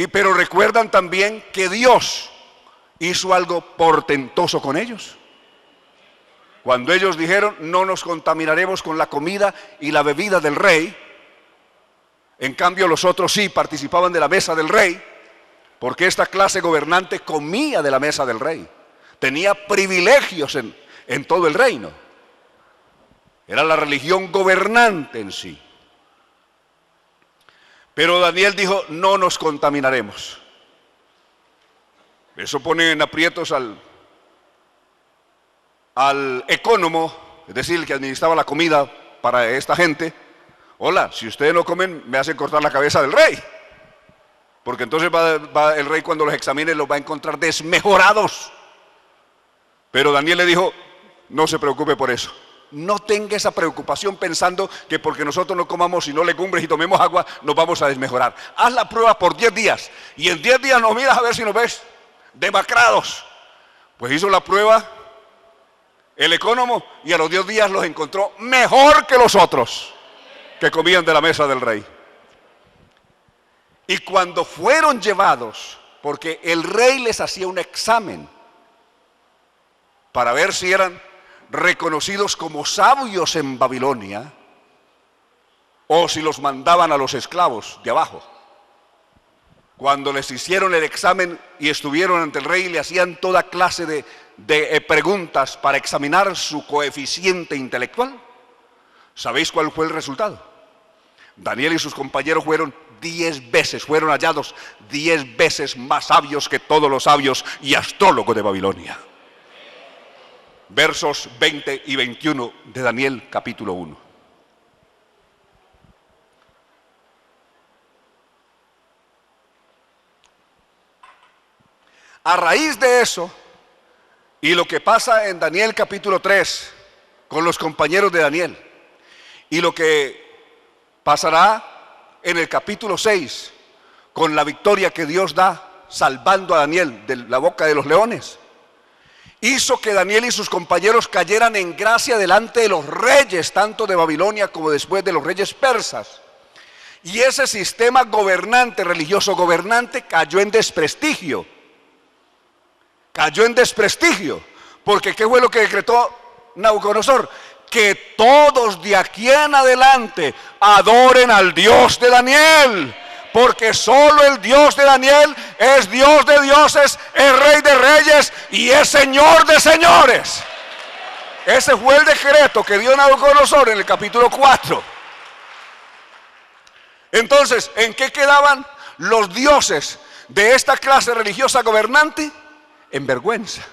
Pero recuerdan también que Dios hizo algo portentoso con ellos. Cuando ellos dijeron, no nos contaminaremos con la comida y la bebida del rey, en cambio los otros sí participaban de la mesa del rey, porque esta clase gobernante comía de la mesa del rey, tenía privilegios en todo el reino. Era la religión gobernante en sí. Pero Daniel dijo, no nos contaminaremos. Eso pone en aprietos al ecónomo, es decir, el que administraba la comida para esta gente. Hola, si ustedes no comen, me hacen cortar la cabeza del rey. Porque entonces el rey, cuando los examine, los va a encontrar desmejorados. Pero Daniel le dijo, no se preocupe por eso. No tenga esa preocupación pensando que porque nosotros no comamos sino legumbres y tomemos agua, nos vamos a desmejorar. Haz la prueba por 10 días. Y en 10 días nos miras a ver si nos ves demacrados. Pues hizo la prueba el ecónomo y a los 10 días los encontró mejor que los otros que comían de la mesa del rey. Y cuando fueron llevados, porque el rey les hacía un examen para ver si eran reconocidos como sabios en Babilonia o si los mandaban a los esclavos de abajo. Cuando les hicieron el examen y estuvieron ante el rey, le hacían toda clase de preguntas para examinar su coeficiente intelectual. ¿Sabéis cuál fue el resultado? Daniel y sus compañeros fueron hallados 10 veces más sabios que todos los sabios y astrólogos de Babilonia. Versos 20 y 21 de Daniel capítulo 1. A raíz de eso, y lo que pasa en Daniel capítulo 3 con los compañeros de Daniel, y lo que pasará en el capítulo 6 con la victoria que Dios da salvando a Daniel de la boca de los leones, hizo que Daniel y sus compañeros cayeran en gracia delante de los reyes, tanto de Babilonia como después de los reyes persas. Y ese sistema gobernante, religioso gobernante, cayó en desprestigio. Cayó en desprestigio, porque ¿qué fue lo que decretó Nabucodonosor? Que todos de aquí en adelante adoren al Dios de Daniel, porque solo el Dios de Daniel es Dios de dioses, es Rey de reyes y es Señor de señores. Ese fue el decreto que dio Nabucodonosor en el capítulo 4. Entonces, ¿en qué quedaban los dioses de esta clase religiosa gobernante? En vergüenza.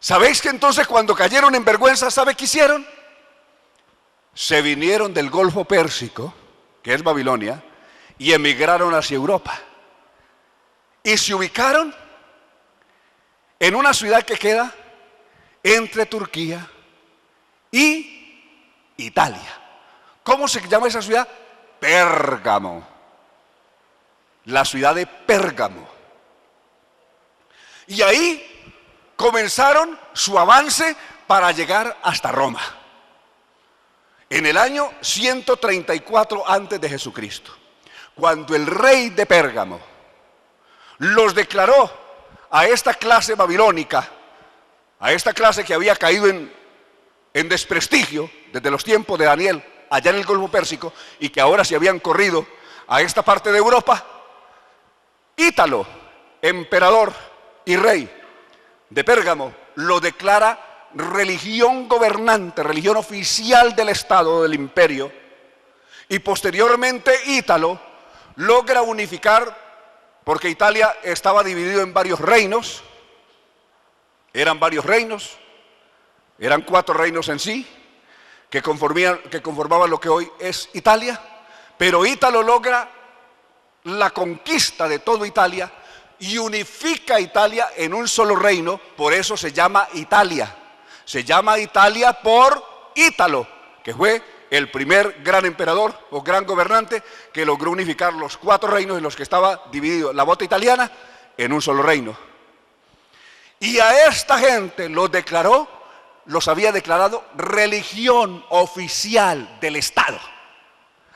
¿Sabéis que entonces cuando cayeron en vergüenza, ¿sabe qué hicieron? Se vinieron del Golfo Pérsico, que es Babilonia, y emigraron hacia Europa. Y se ubicaron en una ciudad que queda entre Turquía y Italia. ¿Cómo se llama esa ciudad? Pérgamo. La ciudad de Pérgamo. Y ahí comenzaron su avance para llegar hasta Roma. En el año 134 antes de Jesucristo, cuando el rey de Pérgamo los declaró a esta clase babilónica, a esta clase que había caído en desprestigio desde los tiempos de Daniel, allá en el Golfo Pérsico, y que ahora se habían corrido a esta parte de Europa, Ítalo, emperador y rey de Pérgamo, lo declara religión gobernante, religión oficial del Estado, del imperio, y posteriormente Ítalo logra unificar, porque Italia estaba dividido en varios reinos, eran varios reinos, eran 4 reinos en sí, que conformaban lo que hoy es Italia, pero Ítalo logra la conquista de toda Italia y unifica Italia en un solo reino, por eso se llama Italia. Se llama Italia por Ítalo, que fue el primer gran emperador o gran gobernante que logró unificar los 4 reinos en los que estaba dividido la bota italiana en un solo reino. Y a esta gente los había declarado religión oficial del Estado.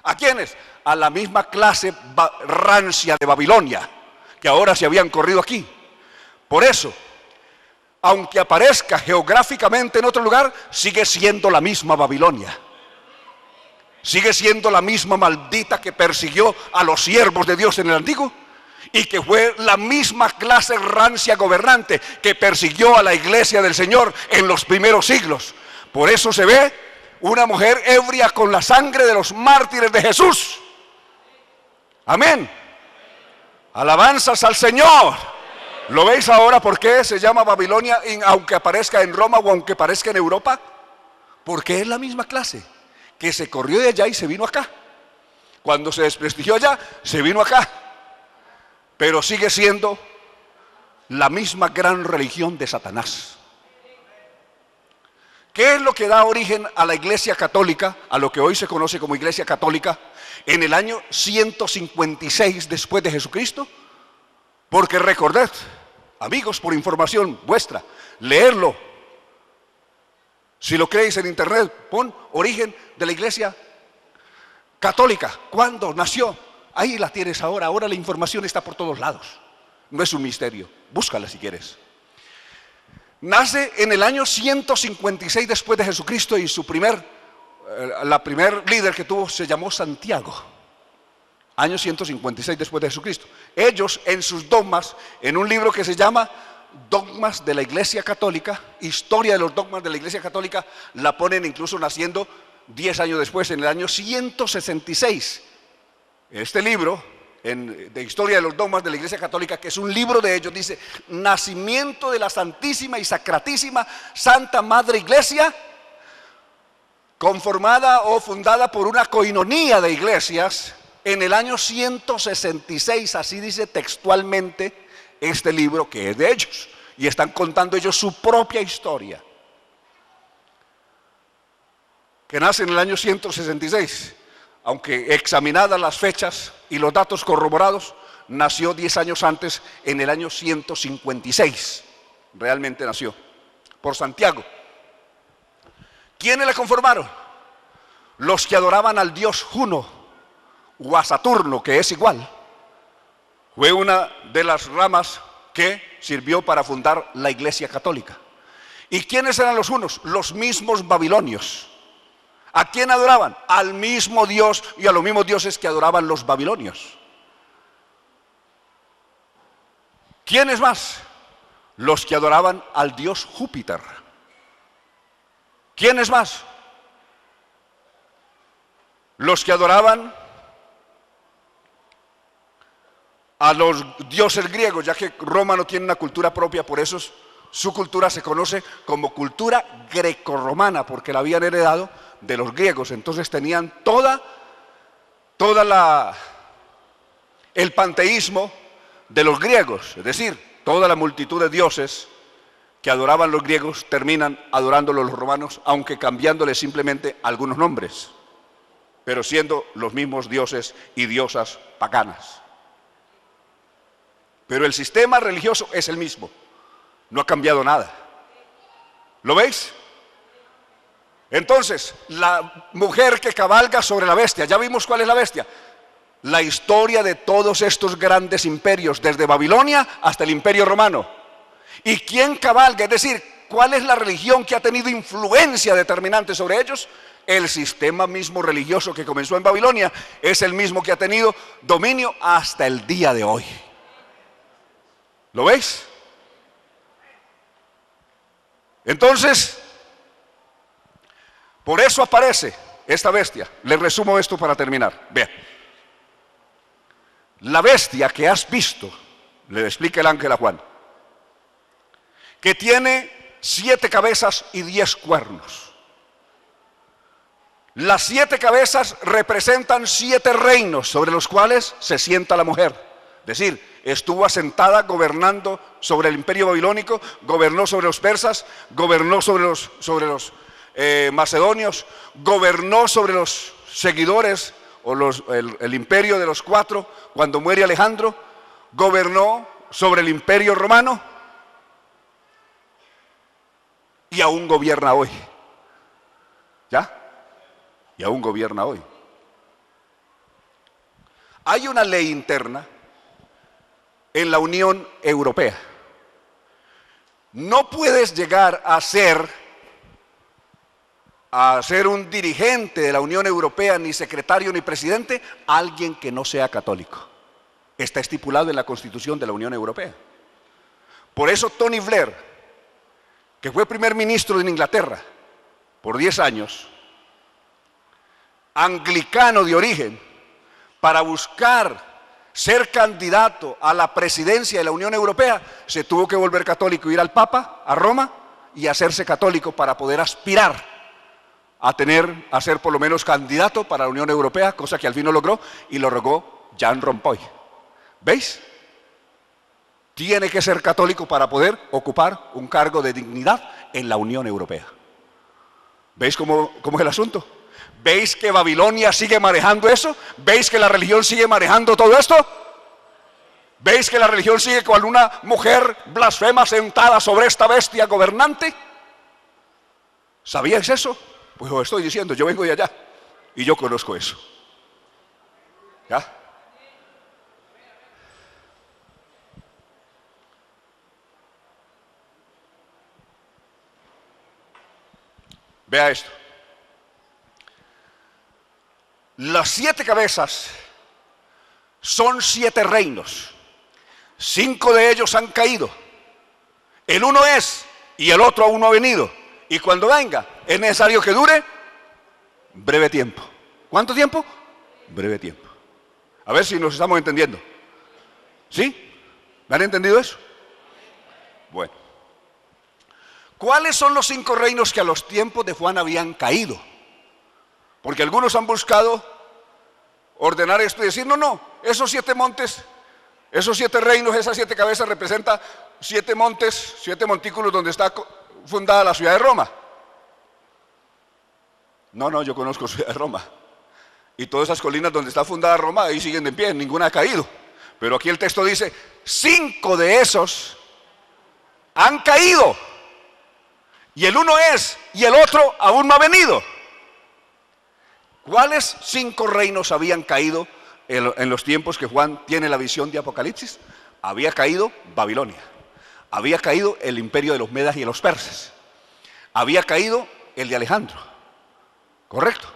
¿A quiénes? A la misma clase rancia de Babilonia, que ahora se habían corrido aquí. Por eso, aunque aparezca geográficamente en otro lugar, sigue siendo la misma Babilonia. Sigue siendo la misma maldita que persiguió a los siervos de Dios en el Antiguo, y que fue la misma clase rancia gobernante que persiguió a la iglesia del Señor en los primeros siglos. Por eso se ve una mujer ebria con la sangre de los mártires de Jesús. Amén. Alabanzas al Señor. ¿Lo veis ahora por qué se llama Babilonia, aunque aparezca en Roma o aunque aparezca en Europa? Porque es la misma clase que se corrió de allá y se vino acá. Cuando se desprestigió allá, se vino acá. Pero sigue siendo la misma gran religión de Satanás. ¿Qué es lo que da origen a la Iglesia Católica, a lo que hoy se conoce como Iglesia Católica, en el año 156 después de Jesucristo? Porque recordad, amigos, por información vuestra, leerlo. Si lo creéis en internet, pon origen de la Iglesia Católica. ¿Cuándo nació? Ahí la tienes ahora. Ahora la información está por todos lados. No es un misterio. Búscala si quieres. Nace en el año 156 después de Jesucristo y la primer líder que tuvo se llamó Santiago. Año 156 después de Jesucristo. Ellos en sus dogmas, en un libro que se llama Dogmas de la Iglesia Católica, Historia de los Dogmas de la Iglesia Católica, la ponen incluso naciendo 10 años después, en el año 166. Este libro de Historia de los Dogmas de la Iglesia Católica, que es un libro de ellos, dice: nacimiento de la Santísima y Sacratísima Santa Madre Iglesia, conformada o fundada por una coinonía de iglesias en el año 166, así dice textualmente este libro que es de ellos, y están contando ellos su propia historia, que nace en el año 166, aunque examinadas las fechas y los datos corroborados, nació 10 años antes, en el año 156, realmente nació, por Santiago. ¿Quiénes la conformaron? Los que adoraban al dios Juno o a Saturno, que es igual. Fue una de las ramas que sirvió para fundar la Iglesia Católica. ¿Y quiénes eran los junos? Los mismos babilonios. ¿A quién adoraban? Al mismo Dios y a los mismos dioses que adoraban los babilonios. ¿Quiénes más? Los que adoraban al dios Júpiter. ¿Quiénes más? Los que adoraban a los dioses griegos, ya que Roma no tiene una cultura propia, por eso su cultura se conoce como cultura grecorromana, porque la habían heredado de los griegos. Entonces tenían toda el panteísmo de los griegos, es decir, toda la multitud de dioses que adoraban los griegos terminan adorándolo los romanos, aunque cambiándole simplemente algunos nombres, pero siendo los mismos dioses y diosas paganas. Pero el sistema religioso es el mismo, no ha cambiado nada. ¿Lo veis? Entonces, la mujer que cabalga sobre la bestia, ya vimos cuál es la bestia. La historia de todos estos grandes imperios, desde Babilonia hasta el Imperio Romano. ¿Y quién cabalga? Es decir, ¿cuál es la religión que ha tenido influencia determinante sobre ellos? El sistema mismo religioso que comenzó en Babilonia es el mismo que ha tenido dominio hasta el día de hoy. ¿Lo veis? Entonces, por eso aparece esta bestia. Les resumo esto para terminar. Vean. La bestia que has visto, le explica el ángel a Juan, que tiene 7 cabezas y 10 cuernos. Las 7 cabezas representan 7 reinos sobre los cuales se sienta la mujer. Es decir, estuvo asentada gobernando sobre el imperio babilónico, gobernó sobre los persas, gobernó sobre los macedonios, gobernó sobre los seguidores o el imperio de los 4 cuando muere Alejandro, gobernó sobre el imperio romano y aún gobierna hoy. ¿Ya? Y aún gobierna hoy. Hay una ley interna en la Unión Europea. No puedes llegar a ser un dirigente de la Unión Europea, ni secretario ni presidente, alguien que no sea católico. Está estipulado en la Constitución de la Unión Europea. Por eso Tony Blair, que fue primer ministro de Inglaterra por 10 años, anglicano de origen, para buscar ser candidato a la presidencia de la Unión Europea, se tuvo que volver católico, ir al Papa, a Roma, y hacerse católico para poder aspirar a ser por lo menos candidato para la Unión Europea, cosa que al fin no logró, y lo rogó Van Rompuy. ¿Veis? Tiene que ser católico para poder ocupar un cargo de dignidad en la Unión Europea. ¿Veis cómo es el asunto? ¿Veis que Babilonia sigue manejando eso? ¿Veis que la religión sigue manejando todo esto? ¿Veis que la religión sigue con una mujer blasfema sentada sobre esta bestia gobernante? ¿Sabíais eso? Pues os estoy diciendo, yo vengo de allá y yo conozco eso. ¿Ya? Vea esto. Las 7 cabezas son 7 reinos. 5 de ellos han caído. El uno es y el otro aún no ha venido. Y cuando venga, es necesario que dure breve tiempo. ¿Cuánto tiempo? Breve tiempo. A ver si nos estamos entendiendo. ¿Sí? ¿Me han entendido eso? Bueno. ¿Cuáles son los 5 reinos que a los tiempos de Juan habían caído? Porque algunos han buscado ordenar esto y decir, no, esos 7 montes, esos 7 reinos, esas 7 cabezas representan 7 montes, 7 montículos donde está fundada la ciudad de Roma. No, yo conozco ciudad de Roma. Y todas esas colinas donde está fundada Roma, ahí siguen de pie, ninguna ha caído. Pero aquí el texto dice, 5 de esos han caído. Y el uno es, y el otro aún no ha venido. ¿Cuáles 5 reinos habían caído en los tiempos que Juan tiene la visión de Apocalipsis? Había caído Babilonia. Había caído el imperio de los medas y de los persas. Había caído el de Alejandro. ¿Correcto?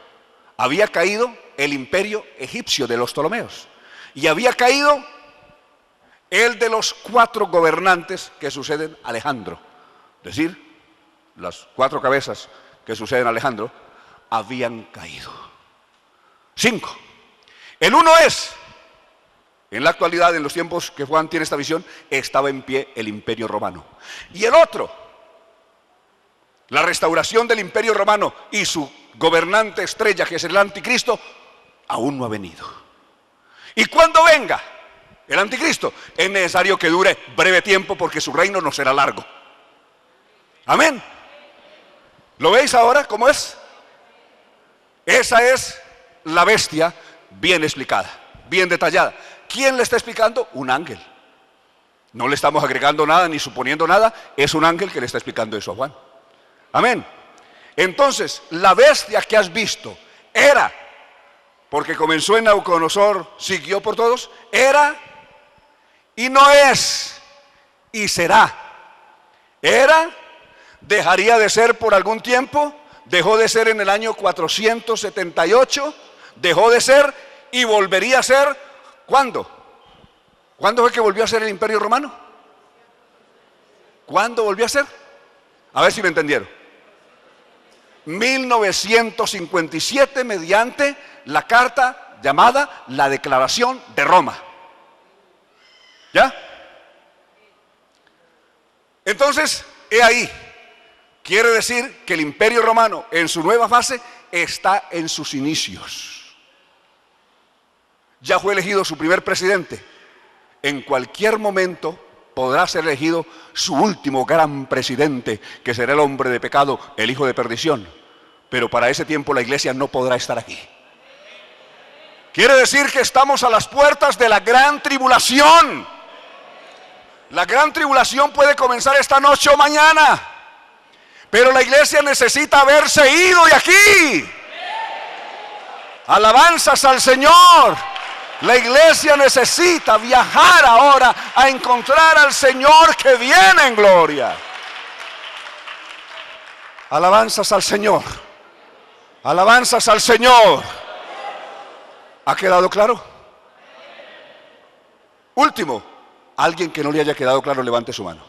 Había caído el imperio egipcio de los Ptolomeos. Y había caído el de los 4 gobernantes que suceden a Alejandro. Es decir, las 4 cabezas que suceden a Alejandro habían caído. 5. El uno es, en la actualidad, en los tiempos que Juan tiene esta visión, estaba en pie el imperio romano. Y el otro, la restauración del imperio romano y su gobernante estrella, que es el anticristo, aún no ha venido. Y cuando venga, El anticristo. Es necesario que dure breve tiempo porque su reino no será largo. Amén. ¿Lo veis ahora cómo es? Esa es la bestia bien explicada, bien detallada. ¿Quién le está explicando? Un ángel. No le estamos agregando nada ni suponiendo nada. Es un ángel que le está explicando eso a Juan. Amén. Entonces, la bestia que has visto era, porque comenzó en Nabucodonosor, siguió por todos, era y no es y será. Era, dejaría de ser por algún tiempo, dejó de ser en el año 478, dejó de ser y volvería a ser, ¿cuándo? ¿Cuándo fue que volvió a ser el Imperio Romano? ¿Cuándo volvió a ser? A ver si me entendieron. 1957, mediante la carta llamada la Declaración de Roma. ¿Ya? Entonces, he ahí. Quiere decir que el Imperio Romano en su nueva fase está en sus inicios. Ya fue elegido su primer presidente. En cualquier momento podrá ser elegido su último gran presidente, que será el hombre de pecado, el hijo de perdición. Pero para ese tiempo la iglesia no podrá estar aquí. Quiere decir que estamos a las puertas de la gran tribulación. La gran tribulación puede comenzar esta noche o mañana, pero la iglesia necesita haberse ido de aquí. Alabanzas al Señor. La iglesia necesita viajar ahora a encontrar al Señor que viene en gloria. Alabanzas al Señor. Alabanzas al Señor. ¿Ha quedado claro? Último, alguien que no le haya quedado claro, levante su mano.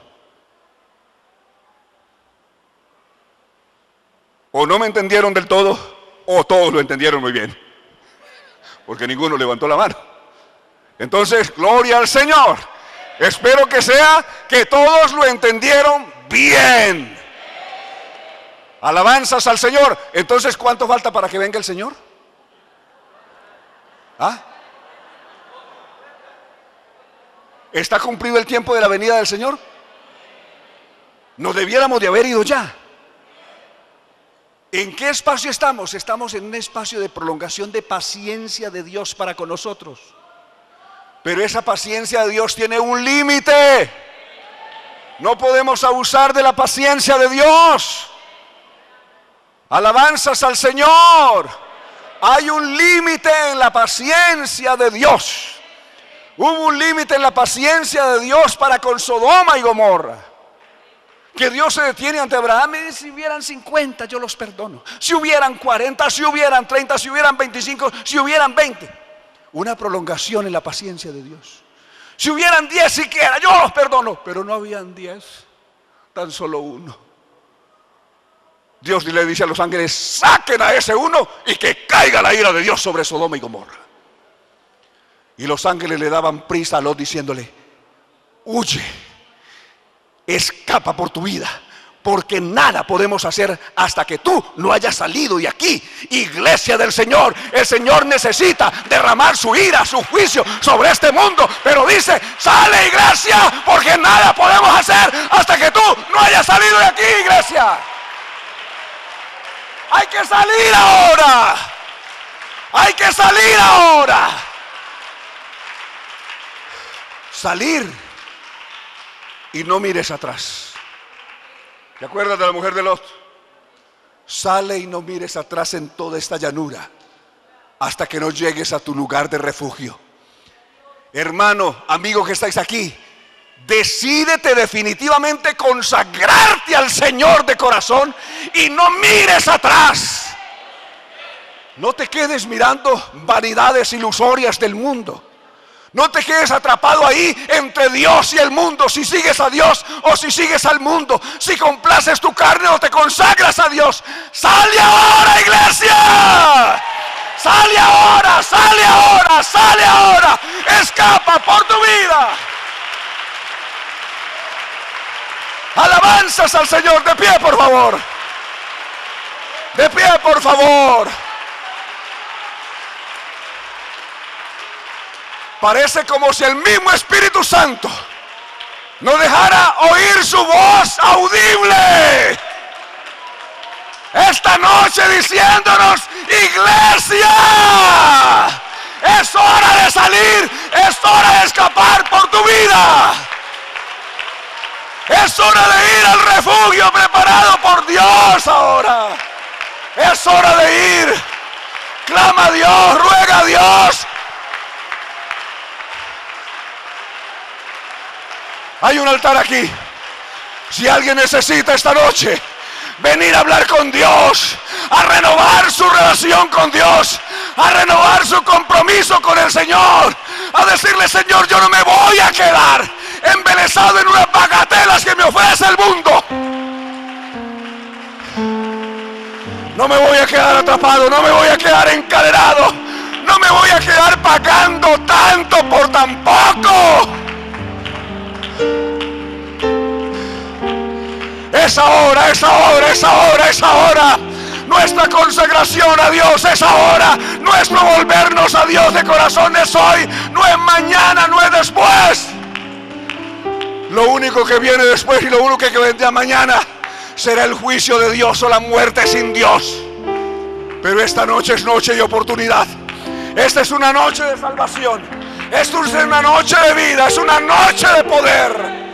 O no me entendieron del todo, o todos lo entendieron muy bien, porque ninguno levantó la mano. Entonces, gloria al Señor. Espero que sea que todos lo entendieron bien. Alabanzas al Señor. Entonces, ¿cuánto falta para que venga el Señor? ¿Ah? ¿Está cumplido el tiempo de la venida del Señor? Nos debiéramos de haber ido ya. ¿En qué espacio estamos? Estamos en un espacio de prolongación de paciencia de Dios para con nosotros. Pero esa paciencia de Dios tiene un límite. No podemos abusar de la paciencia de Dios. Alabanzas al Señor. Hay un límite en la paciencia de Dios. Hubo un límite en la paciencia de Dios para con Sodoma y Gomorra. Que Dios se detiene ante Abraham y dice: si hubieran 50 yo los perdono. Si hubieran 40, si hubieran 30, si hubieran 25, si hubieran 20. Una prolongación en la paciencia de Dios. Si hubieran 10 siquiera, yo los perdono. Pero no habían 10, tan solo uno. Dios le dice a los ángeles: saquen a ese uno y que caiga la ira de Dios sobre Sodoma y Gomorra. Y los ángeles le daban prisa a Lot diciéndole: huye, escapa por tu vida, porque nada podemos hacer hasta que tú no hayas salido de aquí. Iglesia del Señor, el Señor necesita derramar su ira, su juicio sobre este mundo, pero dice: sale, iglesia, porque nada podemos hacer hasta que tú no hayas salido de aquí, iglesia. Hay que salir ahora. Hay que salir ahora. Salir y no mires atrás. ¿Te acuerdas de la mujer de Lot? Sale y no mires atrás en toda esta llanura hasta que no llegues a tu lugar de refugio. Hermano, amigo que estáis aquí, decídete definitivamente consagrarte al Señor de corazón y no mires atrás. No te quedes mirando vanidades ilusorias del mundo. No te quedes atrapado ahí entre Dios y el mundo. Si sigues a Dios o si sigues al mundo, si complaces tu carne o te consagras a Dios. ¡Sale ahora, iglesia! ¡Sale ahora! ¡Sale ahora! ¡Sale ahora! ¡Escapa por tu vida! Alabanzas al Señor. De pie, por favor. De pie, por favor. Parece como si el mismo Espíritu Santo no dejara oír su voz audible esta noche diciéndonos: iglesia, es hora de salir, es hora de escapar por tu vida, es hora de ir al refugio preparado por Dios ahora, es hora de ir. Clama a Dios, ruega a Dios. Hay un altar aquí. Si alguien necesita esta noche venir a hablar con Dios, a renovar su relación con Dios, a renovar su compromiso con el Señor, a decirle: Señor, yo no me voy a quedar embelesado en unas bagatelas que me ofrece el mundo. No me voy a quedar atrapado, no me voy a quedar encadenado, no me voy a quedar pagando tanto por tan poco. Es ahora, es ahora, es ahora, es ahora. Nuestra consagración a Dios es ahora. Nuestro volvernos a Dios de corazón es hoy. No es mañana, no es después. Lo único que viene después y lo único que vendrá mañana será el juicio de Dios o la muerte sin Dios. Pero esta noche es noche de oportunidad. Esta es una noche de salvación. Esta es una noche de vida, es una noche de poder.